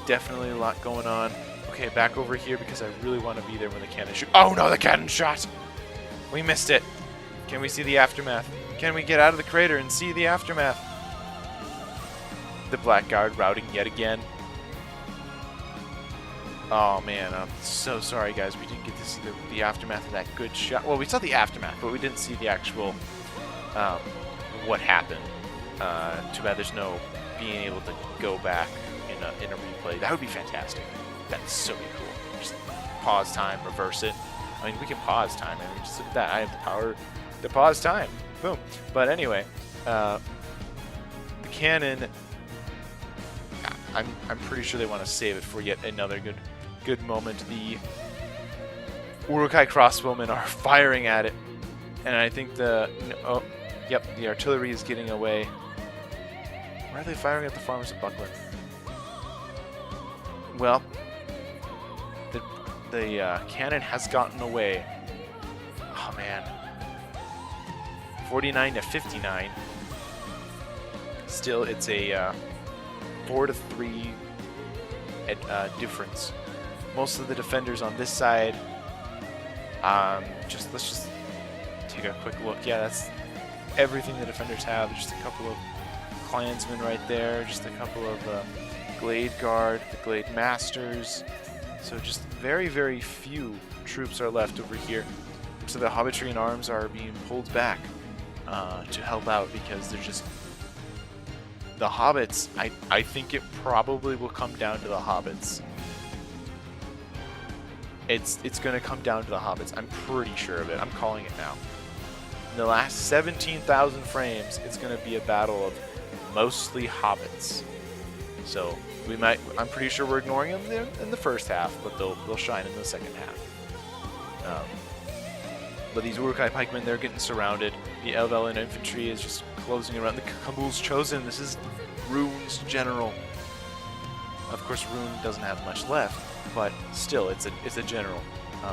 definitely a lot going on. Okay, back over here because I really want to be there when the cannon shoots. Oh no, the cannon shot! We missed it. Can we see the aftermath? Can we get out of the crater and see the aftermath? The Blackguard routing yet again. Oh man, I'm so sorry guys. We didn't get to see the aftermath of that good shot. Well, we saw the aftermath, but we didn't see the actual what happened. Too bad there's no being able to go back in a replay. That would be fantastic. That'd so be cool. Just pause time, reverse it. I mean, we can pause time. I mean, just look at that. I have the power to pause time. Boom. But anyway, the cannon. I'm pretty sure they want to save it for yet another good moment. The Uruk-hai crossbowmen are firing at it, and I think the artillery is getting away. Why are they firing at the farmers of Buckland? Well, the cannon has gotten away. Oh man, 49 to 59. Still, it's a 4-3 difference. Most of the defenders on this side. Let's just take a quick look. Yeah, that's everything the defenders have. Just a couple of clansmen right there. Just a couple of Glade Guard, the Glade Masters. So just very, very few troops are left over here. So the Hobbitry and arms are being pulled back to help out because they're just... The Hobbits, I think it probably will come down to the Hobbits. It's going to come down to the Hobbits. I'm pretty sure of it. I'm calling it now. In the last 17,000 frames, it's going to be a battle of mostly Hobbits. So I'm pretty sure we're ignoring them in the first half, but they'll shine in the second half. But these Uruk-hai pikemen, they're getting surrounded. The Elven infantry is just closing around. The Kabul's chosen. This is Rune's general. Of course, Rune doesn't have much left, but still, it's a general.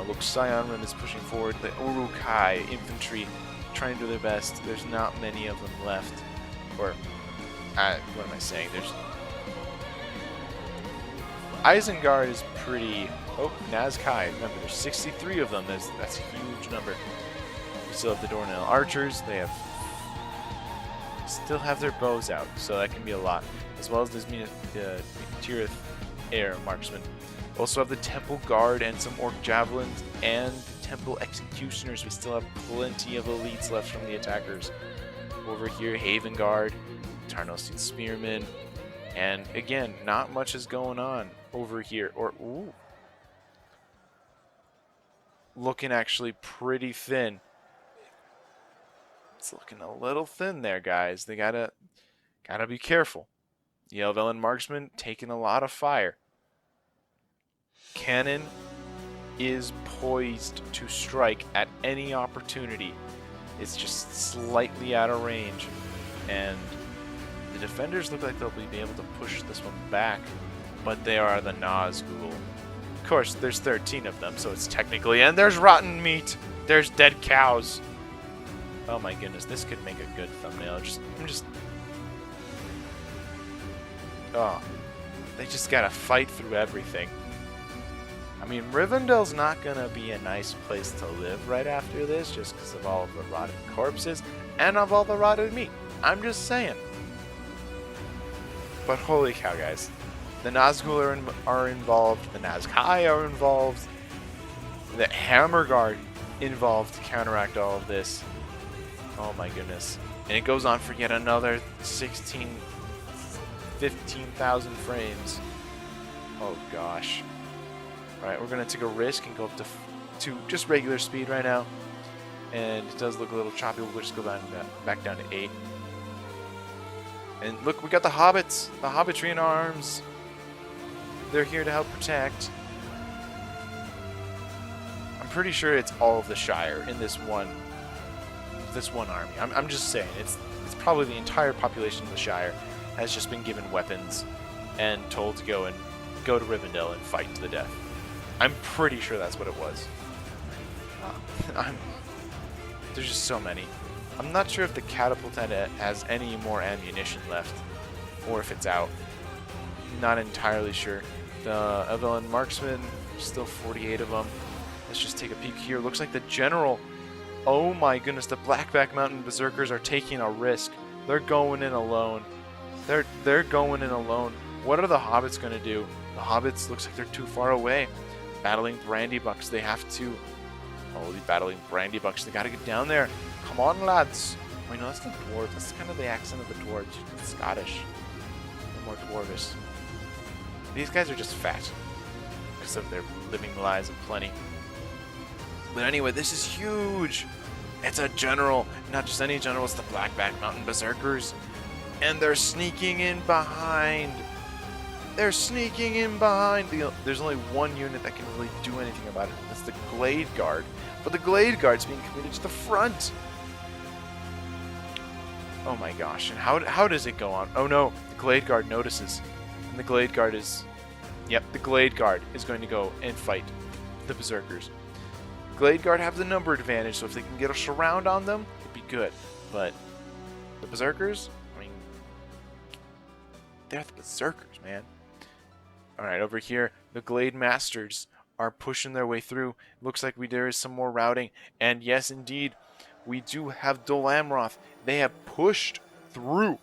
Look, Sionrim is pushing forward. The Uruk-hai infantry trying to do their best. There's not many of them left. Or, what am I saying? There's... Isengard is pretty... Oh, Nazkai. Remember, there's 63 of them. That's a huge number. We still have the Dornell Archers. They still have their bows out, so that can be a lot. As well as this Tirith Air Marksman. Also have the Temple Guard and some Orc Javelins and Temple Executioners. We still have plenty of elites left from the attackers. Over here, Haven Guard, Tarnosian Spearmen, and again, not much is going on over here. Ooh. Looking actually pretty thin. It's looking a little thin there, guys. They gotta be careful. The Elven Marksman taking a lot of fire. Cannon is poised to strike at any opportunity. It's just slightly out of range. And the defenders look like they'll be able to push this one back, but they are the Nazgul. Of course, there's 13 of them, so it's technically... And there's rotten meat! There's dead cows! Oh my goodness, this could make a good thumbnail. Oh, they just gotta fight through everything. I mean, Rivendell's not gonna be a nice place to live right after this, just because of all of the rotted corpses and of all the rotted meat. I'm just saying. But holy cow, guys. The Nazgul are involved, the Nazkai are involved, the Hammerguard involved to counteract all of this. Oh my goodness. And it goes on for yet another 15,000 frames. Oh gosh. Alright, we're going to take a risk and go up to just regular speed right now. And it does look a little choppy. We'll just go back down to 8. And look, we got the Hobbits. The Hobbitry in arms. They're here to help protect. I'm pretty sure it's all of the Shire in this one army. I'm just saying, it's probably the entire population of the Shire has just been given weapons and told to go to Rivendell and fight to the death. I'm pretty sure that's what it was. There's just so many. I'm not sure if the catapult has any more ammunition left, or if it's out. Not entirely sure. The Evelyn Marksman, still 48 of them. Let's just take a peek here. Looks like the General. Oh my goodness, the Blackback Mountain Berserkers are taking a risk. They're going in alone. They're going in alone. What are the Hobbits going to do? The Hobbits looks like they're too far away. Battling Brandybucks, they have to... Oh, they're battling Brandybucks. They got to get down there. Come on, lads. Wait, no, that's the dwarves. That's kind of the accent of the dwarves. It's Scottish. They're more dwarvish. These guys are just fat because of their living lives of plenty. But anyway, this is huge. It's a general. Not just any general. It's the Blackback Mountain Berserkers. And they're sneaking in behind. They're sneaking in behind. There's only one unit that can really do anything about it. That's the Glade Guard. But the Glade Guard's being committed to the front. Oh my gosh. And how does it go on? Oh no. The Glade Guard notices. And the Glade Guard is... Yep, the Glade Guard is going to go and fight the Berserkers. Glade Guard have the number advantage, so if they can get a surround on them, it'd be good. But the Berserkers, I mean, they're the Berserkers, man. Alright, over here, the Glade Masters are pushing their way through. Looks like there is some more routing. And yes, indeed, we do have Dol Amroth. They have pushed through.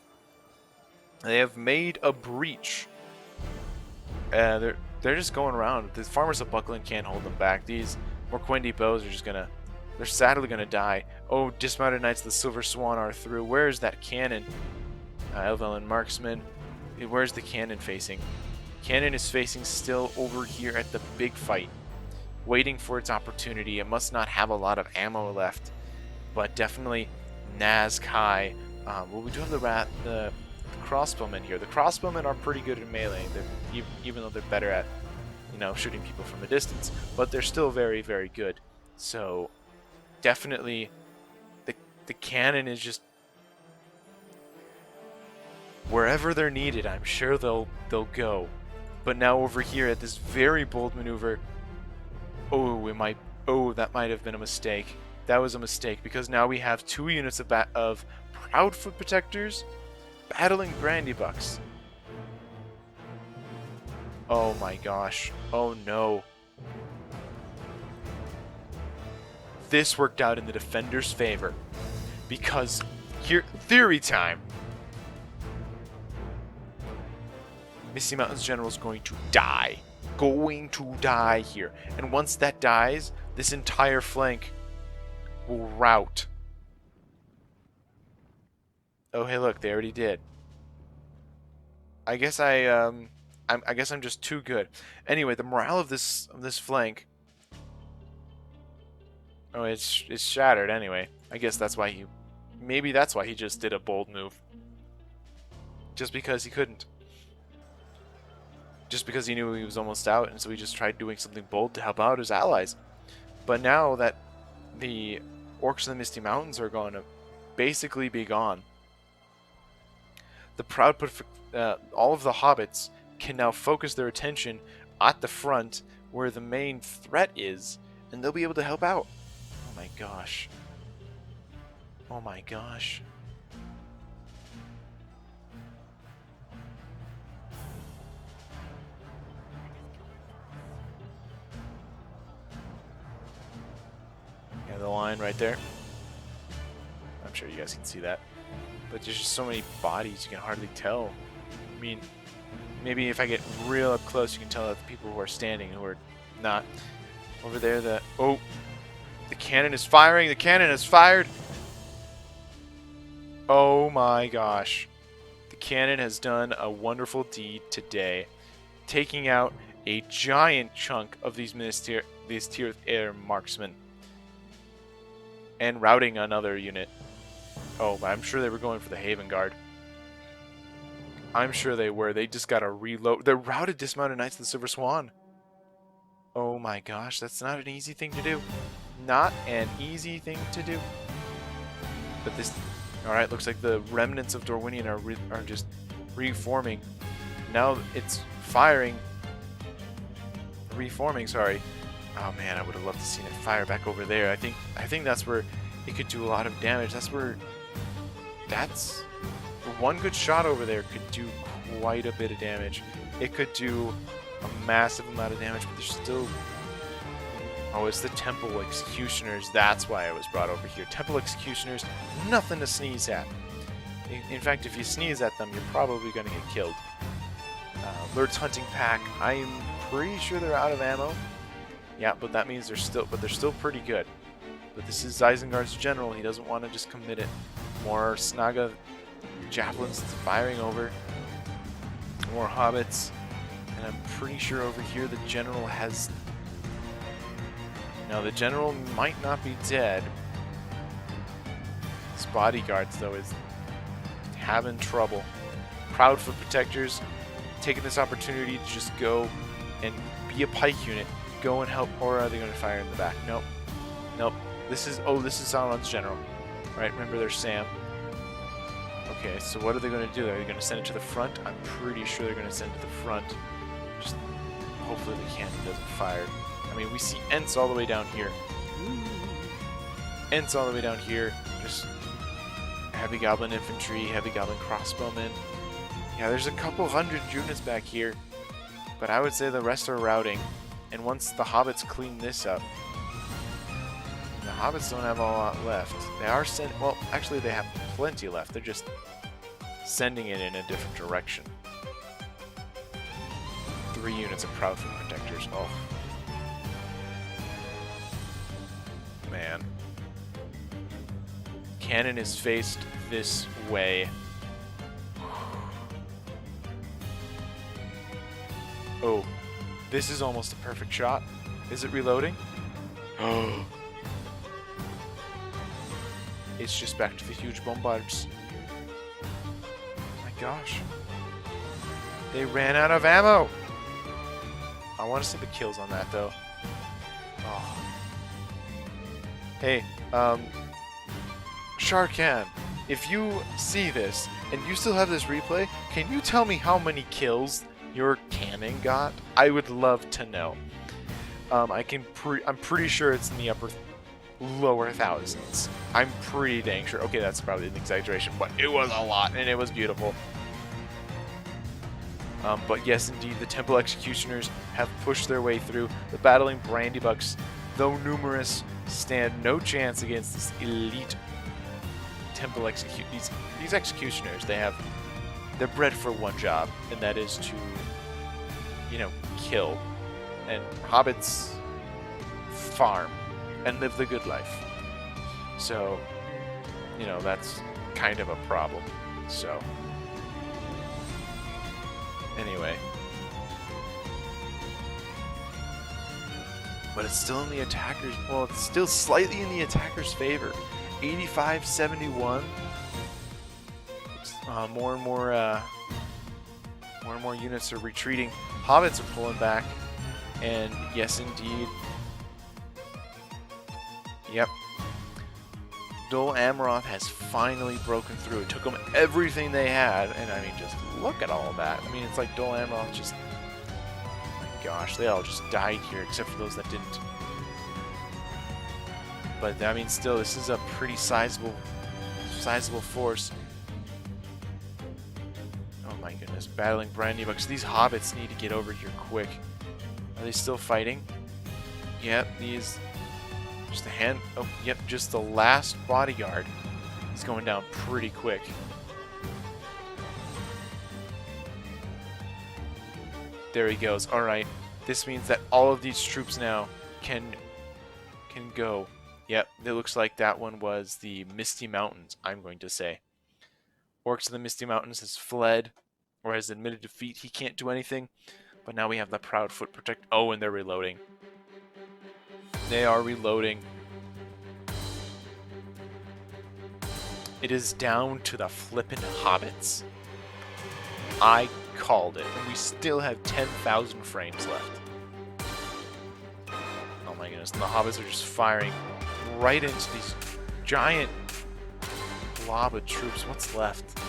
They have made a breach. They're just going around. The Farmers of Buckland can't hold them back. These Morquendi bows are just gonna... They're sadly gonna die. Oh, Dismounted Knights of the Silver Swan are through. Where is that cannon? Evelyn Marksman. Where's the cannon facing? Cannon is facing still over here at the big fight. Waiting for its opportunity. It must not have a lot of ammo left. But definitely Nazkai. Well, we do have the crossbowmen here. The crossbowmen are pretty good in melee, even though they're better at, shooting people from a distance. But they're still very, very good. So, definitely, the cannon is just wherever they're needed. I'm sure they'll go. But now over here at this very bold maneuver, that might have been a mistake. That was a mistake because now we have 2 units of Proudfoot Protectors battling Brandybucks. Oh my gosh. Oh no. This worked out in the defender's favor. Because here, theory time. Misty Mountain's general is going to die. Going to die here. And once that dies, this entire flank will rout. Oh, hey, look, they already did. I guess I guess I'm just too good. Anyway, the morale of this flank. Oh, it's shattered anyway. I guess that's why maybe that's why he just did a bold move. Just because he couldn't. Just because he knew he was almost out, and so he just tried doing something bold to help out his allies. But now that the Orcs of the Misty Mountains are going to basically be gone, all of the Hobbits can now focus their attention at the front where the main threat is, and they'll be able to help out. Oh my gosh. Oh my gosh. right there. I'm sure you guys can see that. But there's just so many bodies, you can hardly tell. I mean, maybe if I get real up close, you can tell that the people who are standing, who are not. Over there, oh, the cannon is firing. The cannon is fired. Oh my gosh. The cannon has done a wonderful deed today, taking out a giant chunk of these tier air marksmen and routing another unit. Oh, I'm sure they were going for the Haven Guard. I'm sure they were. They just got to reload. They routed dismounted Knights of the Silver Swan. Oh my gosh, that's not an easy thing to do. Not an easy thing to do. But this... Alright, looks like the remnants of Dorwinion are just reforming. Now it's firing. Reforming, sorry. Oh man, I would have loved to see it fire back over there. I think that's where it could do a lot of damage. That's one good shot over there could do quite a bit of damage. It could do a massive amount of damage, but there's still... Oh, it's the Temple Executioners. That's why I was brought over here. Temple Executioners, nothing to sneeze at. In fact, if you sneeze at them, you're probably going to get killed. Lurtz Hunting Pack, I'm pretty sure they're out of ammo. Yeah, but that means they're still pretty good. But this is Isengard's general. He doesn't want to just commit it. More Snaga javelins firing over. More hobbits. And I'm pretty sure over here the general has... Now, the general might not be dead. His bodyguards, though, is having trouble. Proudfoot Protectors taking this opportunity to just go and be a pike unit. Go and help, or are they going to fire in the back? Nope. Nope. This is Sauron's general. Right, remember there's Sam. Okay, so what are they going to do? Are they going to send it to the front? I'm pretty sure they're going to send it to the front. Just hopefully the cannon doesn't fire. I mean, we see Ents all the way down here. Ents all the way down here. Just heavy goblin infantry, heavy goblin crossbowmen. Yeah, there's a couple hundred units back here. But I would say the rest are routing. And once the hobbits clean this up... The hobbits don't have a lot left. They are well, actually they have plenty left. They're just sending it in a different direction. 3 units of Proudfoot Protectors. Oh. Man. Cannon is faced this way. Oh, this is almost a perfect shot. Is it reloading? Oh. It's just back to the huge bombards. My gosh. They ran out of ammo! I want to see the kills on that, though. Oh. Hey, Sharkan, if you see this, and you still have this replay, can you tell me how many kills your cannon got? I would love to know. I'm pretty sure it's in the lower thousands. I'm pretty dang sure. Okay, that's probably an exaggeration, but it was a lot, and it was beautiful. But yes, indeed, the Temple Executioners have pushed their way through. The battling Brandybucks, though numerous, stand no chance against this elite Temple these Executioners. They're bred for one job, and that is to, kill. And hobbits farm and live the good life. So, that's kind of a problem. So, anyway. But it's still in the attackers. Well, it's still slightly in the attackers' favor. 85-71. More and more units are retreating. Hobbits are pulling back. And yes, indeed. Yep. Dol Amroth has finally broken through. It took them everything they had. And I mean, just look at all of that. I mean, it's like Dol Amroth just... Gosh, they all just died here, except for those that didn't. But I mean, still, this is a pretty sizable force. Oh my goodness, battling Brandybucks. These hobbits need to get over here quick. Are they still fighting? Yep, these Just a hand. Oh, yep, just the last bodyguard. He's going down pretty quick. There he goes. All right. This means that all of these troops now can go. Yep, it looks like that one was the Misty Mountains, I'm going to say. Orcs of the Misty Mountains has fled, or has admitted defeat. He can't do anything. But now we have the Proudfoot protect. Oh, and they're reloading. They are reloading. It is down to the flippin' Hobbits. I called it. And we still have 10,000 frames left. Oh my goodness. And the Hobbits are just firing right into these giant blob of troops. What's left?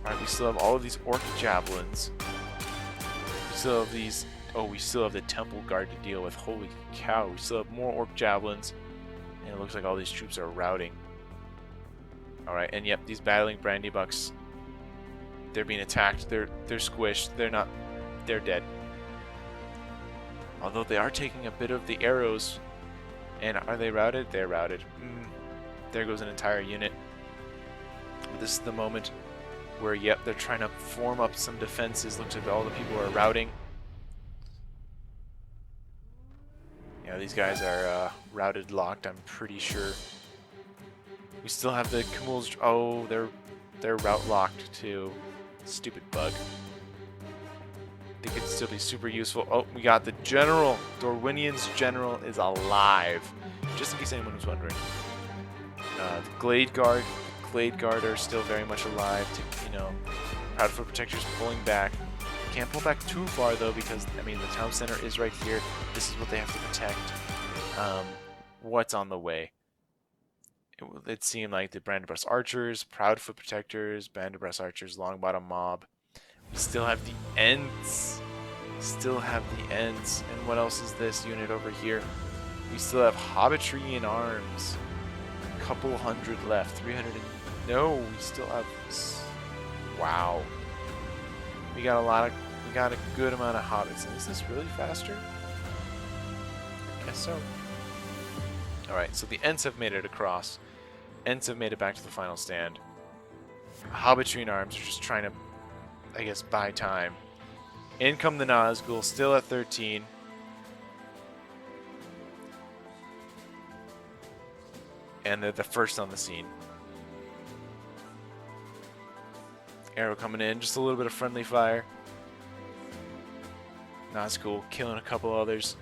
Alright, we still have all of these orc javelins. We still have these... Oh, we still have the temple guard to deal with. Holy cow. We still have more orc javelins. And it looks like all these troops are routing. Alright, and yep, these battling brandy bucks, they're being attacked. They're squished. They're dead. Although they are taking a bit of the arrows. And are they routed? They're routed. There goes an entire unit. But this is the moment where, yep, they're trying to form up some defenses. Looks like all the people are routing. Yeah, these guys are routed locked, I'm pretty sure. We still have the Kumuls. Oh, they're route locked too. Stupid bug. They could still be super useful. Oh, we got the general. Dorwinian's general is alive. Just in case anyone was wondering. The Glade Guard. The Glade Guard are still very much alive. Proudfoot Protectors pulling back. Can't pull back too far though, because I mean the town center is right here. This is what they have to protect. What's on the way? It seemed like the Brandibus Archers, Proudfoot Protectors, Brandibus Archers, Longbottom Mob. We still have the Ents. And what else is this unit over here? We still have Hobbitry in arms. A couple hundred left. 300 and... No, we still have... Wow. We got a good amount of Hobbits. And is this really faster? I guess so. Alright, so the Ents have made it across. Ents have made it back to the final stand. Hobbitry in arms are just trying to, I guess, buy time. In come the Nazgul, still at 13. And they're the first on the scene. Arrow coming in, just a little bit of friendly fire. Nazgul killing a couple others.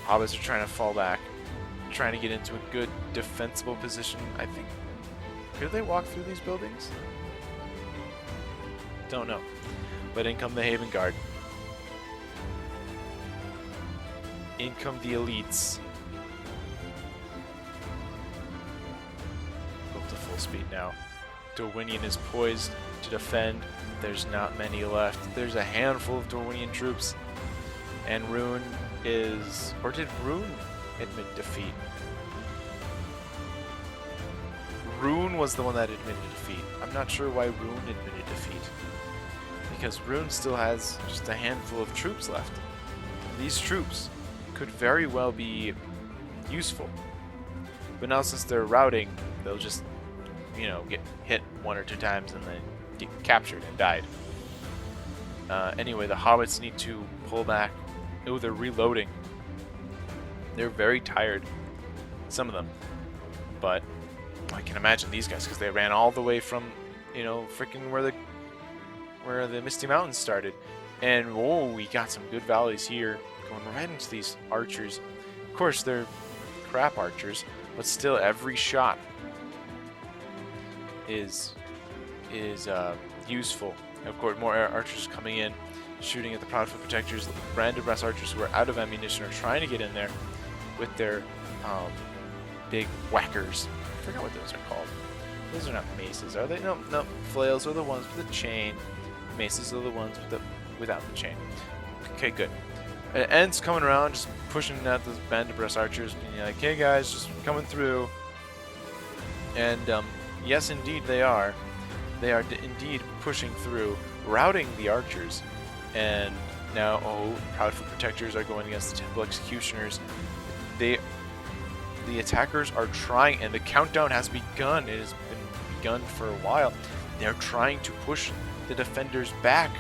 Hobbits are trying to fall back, trying to get into a good defensible position. I think. Could they walk through these buildings? Don't know. But in come the Haven Guard. In come the elites. Up to full speed now. Dorwinian is poised to defend. There's not many left. There's a handful of Dorwinian troops. And Rune is... Or did Rune admit defeat? Rune was the one that admitted defeat. I'm not sure why Rune admitted defeat. Because Rune still has just a handful of troops left. These troops could very well be useful. But now since they're routing, they'll just, get hit one or two times and then get captured and died. Anyway, the Hobbits need to pull back. Oh, they're reloading. They're very tired. Some of them. But I can imagine these guys, because they ran all the way from, freaking where the Misty Mountains started. And, whoa, we got some good valleys here. Going right into these archers. Of course, they're crap archers. But still, every shot is useful. Of course, more archers coming in. Shooting at the Proudfoot Protectors. Brandibus Archers who are out of ammunition are trying to get in there with their big whackers. I forgot what those are called. Those are not maces, are they? No, flails are the ones with the chain. Maces are the ones without the chain. Okay, good. Ents coming around, just pushing at those Brandibus Archers, being like, hey guys, just coming through. And yes, indeed they are. They are indeed pushing through, routing the archers. And Now, oh, Proudfoot Protectors are going against the Temple Executioners. The attackers are trying, and the countdown has begun. It has been begun for a while. They're trying to push the defenders back.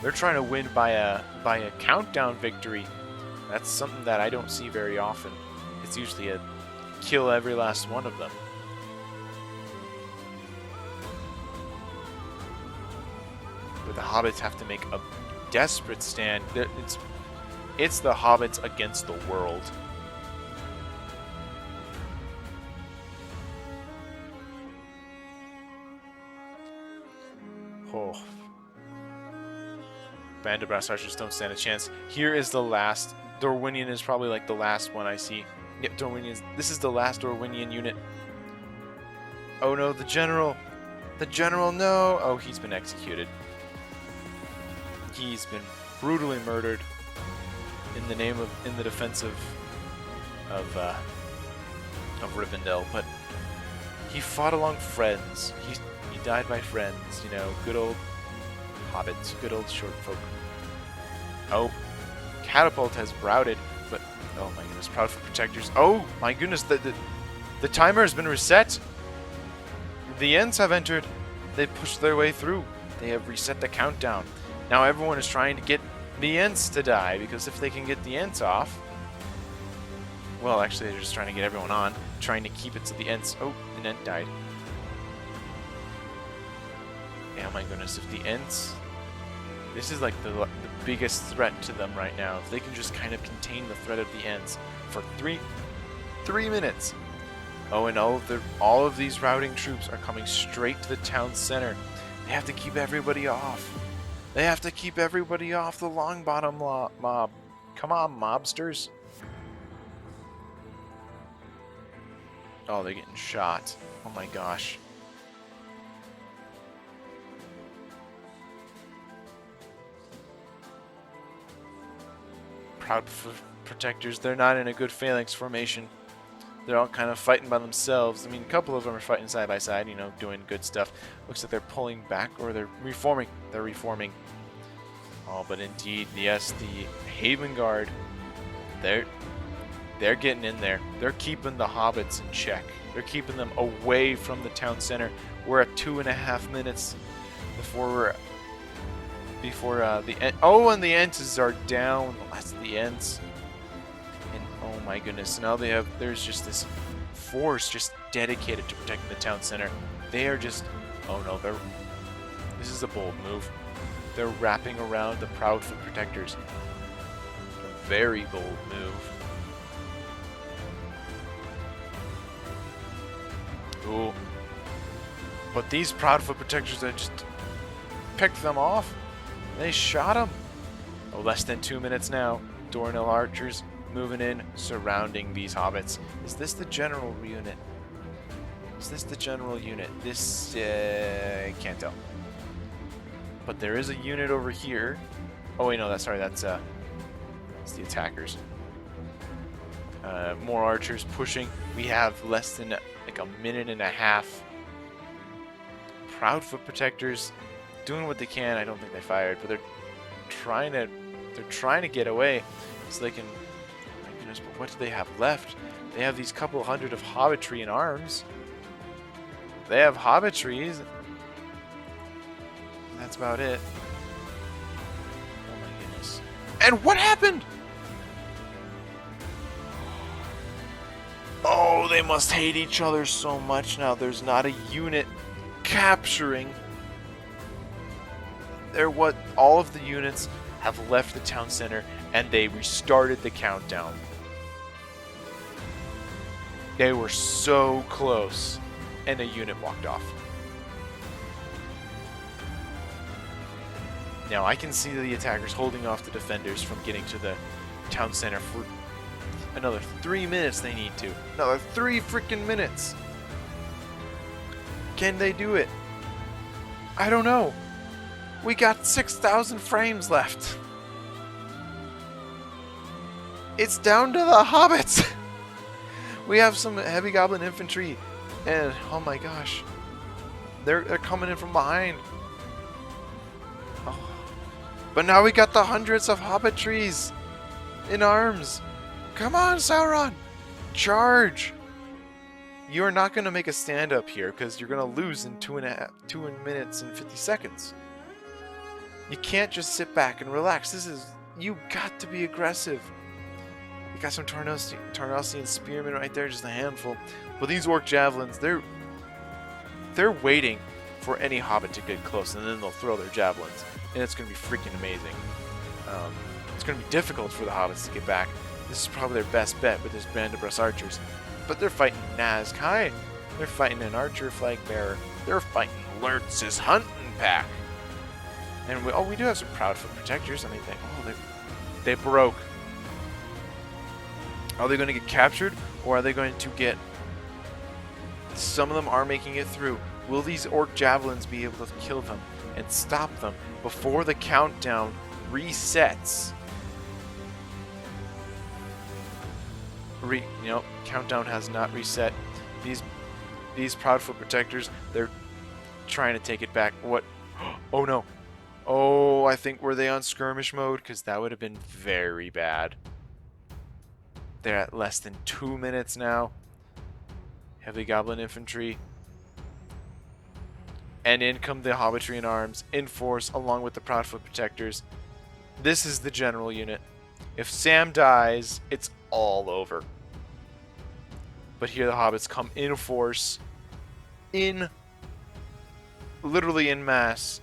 They're trying to win by a countdown victory. That's something that I don't see very often. It's usually a kill every last one of them. But the Hobbits have to make a desperate stand. It's the Hobbits against the world. Oh. Band of Brass Archers don't stand a chance. Here is the last. Dorwinian is probably like the last one I see. Yep, Dorwinian. This is the last Dorwinian unit. Oh no, the general. The general, no. Oh, he's been executed. He's been brutally murdered in the defense of Rivendell. But he fought along friends. He died by friends. You know, good old hobbits, good old short folk. Oh, Catapult has routed, but oh my goodness, Proudfoot Protectors. Oh my goodness, the timer has been reset. The Ents have entered. They've pushed their way through. They have reset the countdown. Now everyone is trying to get the Ents to die, because if they can get the Ents off, well, actually they're just trying to get everyone on, trying to keep it to the Ents. Oh, an Ent died. Yeah, my goodness, if the Ents... This is like the biggest threat to them right now. If they can just kind of contain the threat of the Ents for three minutes. Oh, and all of these routing troops are coming straight to the town center. They have to keep everybody off. They have to keep everybody off the Longbottom mob. Come on, mobsters. Oh, they're getting shot. Oh my gosh. Proudfoot Protectors, they're not in a good phalanx formation. They're all kind of fighting by themselves. I mean, a couple of them are fighting side by side, you know, doing good stuff. Looks like they're pulling back, or they're reforming. They're reforming. Oh, but indeed, yes, the Haven Guard, they're getting in there. They're keeping the Hobbits in check. They're keeping them away from the town center. We're at 2.5 minutes before the Ents. Oh, and the Ents are down. That's the Ents. And oh my goodness, now there's just this force just dedicated to protecting the town center. They are just, oh no, this is a bold move. They're wrapping around the Proudfoot Protectors. A very bold move. Ooh. But these Proudfoot Protectors, that just picked them off. They shot him. Oh, less than 2 minutes now. Dornell archers moving in, surrounding these hobbits. Is this the general unit? Is this the general unit? This, I can't tell. But there is a unit over here. Oh wait, no, that's the attackers. More archers pushing. We have less than like a minute and a half. Proudfoot Protectors doing what they can. I don't think they fired, but they're trying to get away so they can. Oh my goodness, but what do they have left? They have these couple hundred of hobbitry in arms. They have hobbitries. That's about it. Oh my goodness. And what happened? Oh, they must hate each other so much now. There's not a unit capturing. All of the units have left the town center and they restarted the countdown. They were so close and a unit walked off. Now I can see the attackers holding off the defenders from getting to the town center for another 3 minutes. They need to. Another 3 freaking minutes. Can they do it? I don't know. We got 6,000 frames left. It's down to the hobbits. We have some heavy goblin infantry, and oh my gosh, they're coming in from behind. Oh, But now we got the hundreds of Hobbit trees in arms. Come on, Sauron! Charge! You are not going to make a stand up here because you're going to lose in 2 minutes and 50 seconds. You can't just sit back and relax. You got to be aggressive. You got some Tarnosian spearmen right there, just a handful. But these orc javelins, they're waiting for any hobbit to get close, and then they'll throw their javelins, and it's going to be freaking amazing. It's going to be difficult for the hobbits to get back. This is probably their best bet with this band of Bruss archers. But they're fighting Nazkai. They're fighting an archer flag bearer. They're fighting Lurtz's hunting pack. And we do have some Proudfoot protectors. I mean, they broke. Are they going to get captured, or are they going to get... Some of them are making it through. Will these orc javelins be able to kill them and stop them before the countdown resets? Countdown has not reset. These Proudfoot protectors, they're trying to take it back. What? Oh no. Oh, I think were they on skirmish mode? Because that would have been very bad. They're at less than 2 minutes now. Heavy Goblin Infantry. And in come the Hobbitry in arms, in force, along with the Proudfoot protectors. This is the general unit. If Sam dies, it's all over. But here the Hobbits come in force, literally in mass.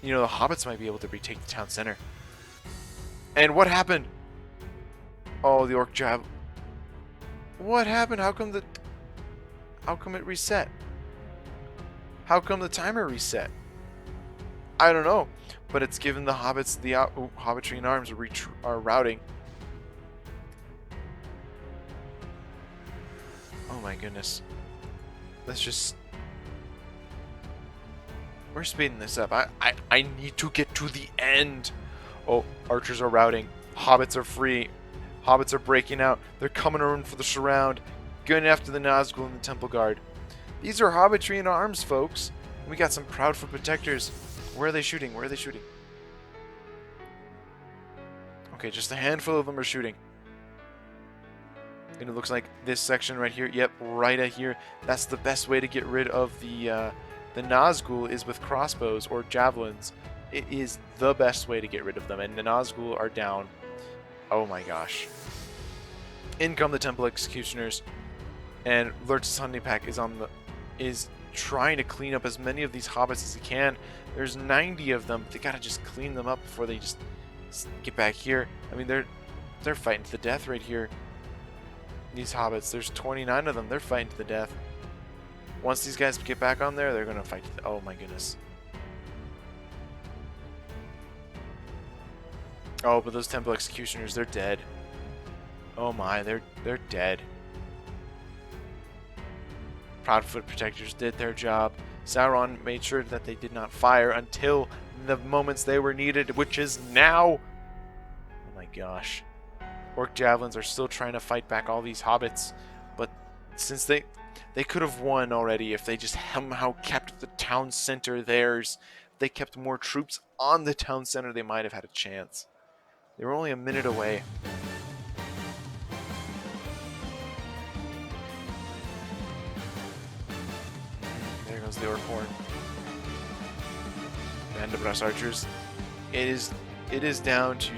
The Hobbits might be able to retake the town center. And what happened? Oh, the orc jab. What happened? How come it reset? How come the timer reset? I don't know, but it's given the Hobbits, the Hobbitry in arms are routing. Oh my goodness. We're speeding this up. I need to get to the end. Oh, archers are routing. Hobbits are free. Hobbits are breaking out. They're coming around for the surround. Going after the Nazgul and the Temple Guard. These are Hobbitry in arms, folks. And we got some Proudfoot protectors. Where are they shooting? Where are they shooting? Okay, just a handful of them are shooting. And it looks like this section right here. Yep, right at here. That's the best way to get rid of the Nazgul is with crossbows or javelins. It is the best way to get rid of them. And the Nazgul are down. Oh my gosh. In come the Temple Executioners. And Lurtz's hunting pack is trying to clean up as many of these hobbits as he can. There's 90 of them. They gotta just clean them up before they just get back here. I mean, they're fighting to the death right here. These hobbits, there's 29 of them. They're fighting to the death. Once these guys get back on there, they're gonna fight. Oh my goodness. Oh, but those Temple Executioners, they're dead. Oh my, they're dead. Proudfoot protectors did their job. Sauron made sure that they did not fire until the moments they were needed, which is now. Oh my gosh. Orc javelins are still trying to fight back all these hobbits, but since they could have won already if they just somehow kept the town center theirs. If they kept more troops on the town center, they might have had a chance. They were only a minute away. There goes the orc horde. Band of Bruss archers. It is down to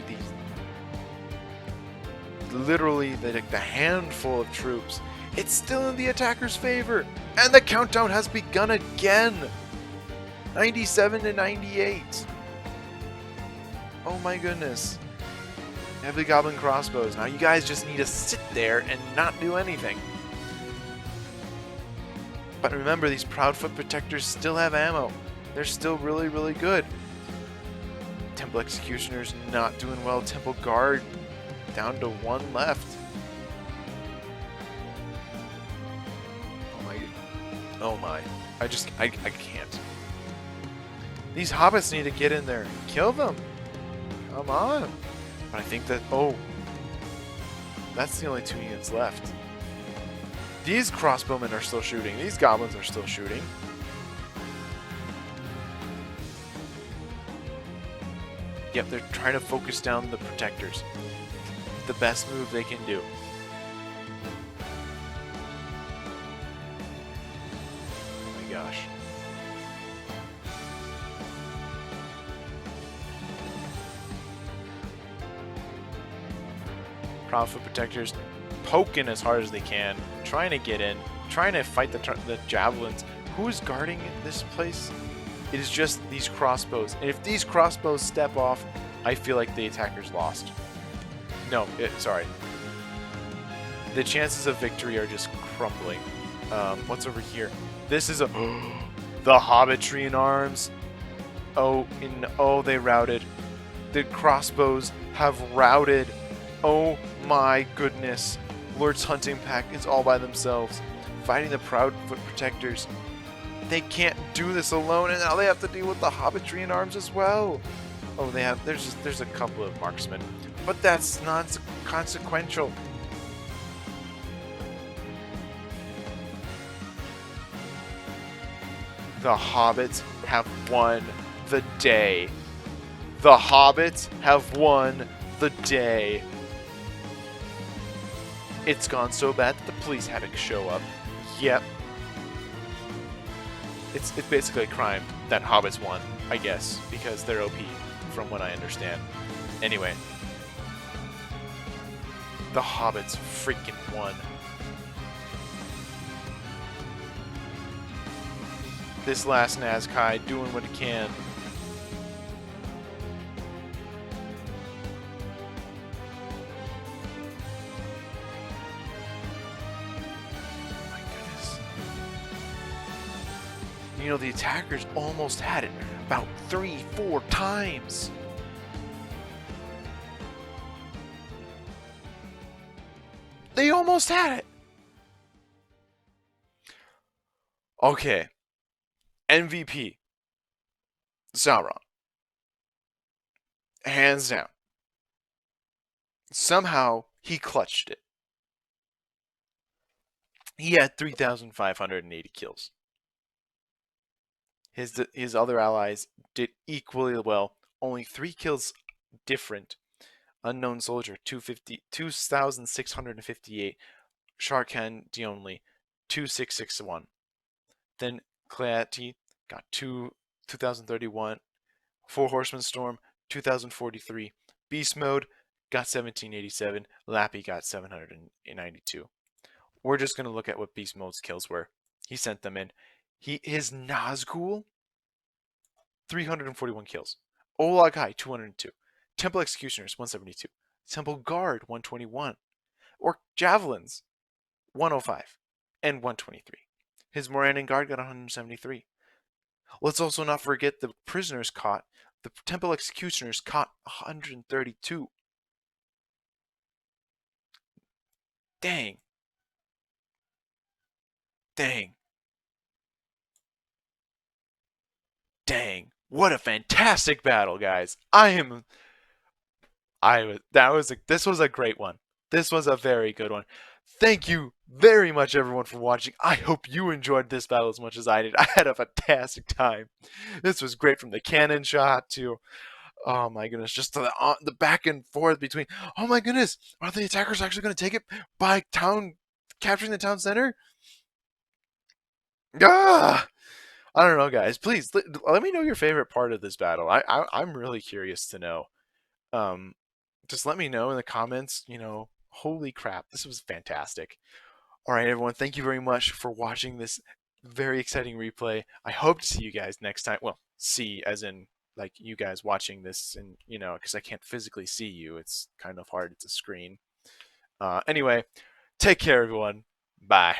literally the handful of troops. It's still in the attacker's favor, and the countdown has begun again. 97 to 98. Oh my goodness. Heavy Goblin crossbows. Now you guys just need to sit there and not do anything. But remember, these Proudfoot protectors still have ammo. They're still really, really good. Temple Executioners not doing well. Temple Guard down to 1 left. Oh my. I can't. These hobbits need to get in there and kill them. Come on. But I think that... Oh. That's the only 2 units left. These crossbowmen are still shooting. These goblins are still shooting. Yep, they're trying to focus down the protectors. The best move they can do. Oh my gosh. Profit protectors poking as hard as they can, trying to get in, trying to fight the javelins. Who is guarding this place? It is just these crossbows. And if these crossbows step off, I feel like the attackers lost. No, sorry. The chances of victory are just crumbling. What's over here? This is a the Hobbitry in arms. Oh, they routed. The crossbows have routed. Oh my goodness. Lord's hunting pack is all by themselves, fighting the Proudfoot protectors. They can't do this alone, and now they have to deal with the Hobbitry in arms as well. Oh, there's a couple of marksmen, but that's not consequential. The Hobbits have won the day. The Hobbits have won the day. It's gone so bad that the police had to show up. Yep. It's basically a crime that Hobbits won, I guess, because they're OP, from what I understand. Anyway. The Hobbits freaking won. This last Nazkai doing what it can. My goodness. You know, the attackers almost had it about 3-4 times. They almost had it. Okay. MVP. Sauron. Hands down. Somehow, he clutched it. He had 3,580 kills. His other allies did equally well. Only 3 kills different. Unknown Soldier, 2,658. Sharkan Dionli, 2,661. Then Cleati got 2,031. Four Horsemen Storm, 2,043. Beast Mode got 1,787. Lappy got 792. We're just going to look at what Beast Mode's kills were. He sent them in. His Nazgul, 341 kills. Olag High, 202. Temple Executioners, 172. Temple Guard, 121. Orc Javelins, 105. And 123. His Morannon Guard got 173. Let's also not forget the prisoners caught. The Temple Executioners caught 132. Dang. Dang. Dang. What a fantastic battle, guys. This was a great one. This was a very good one. Thank you very much, everyone, for watching. I hope you enjoyed this battle as much as I did. I had a fantastic time. This was great, from the cannon shot to, oh my goodness, just the back and forth between, oh my goodness, are the attackers actually going to take it by capturing the town center? Ah! I don't know, guys. Please let me know your favorite part of this battle. I'm really curious to know. Um, just let me know in the comments. Holy crap, this was fantastic. All right, everyone, thank you very much for watching this very exciting replay. I hope to see you guys next time. Well, see as in like you guys watching this, and because I can't physically see you, it's kind of hard. It's a screen. Anyway, take care, everyone. Bye.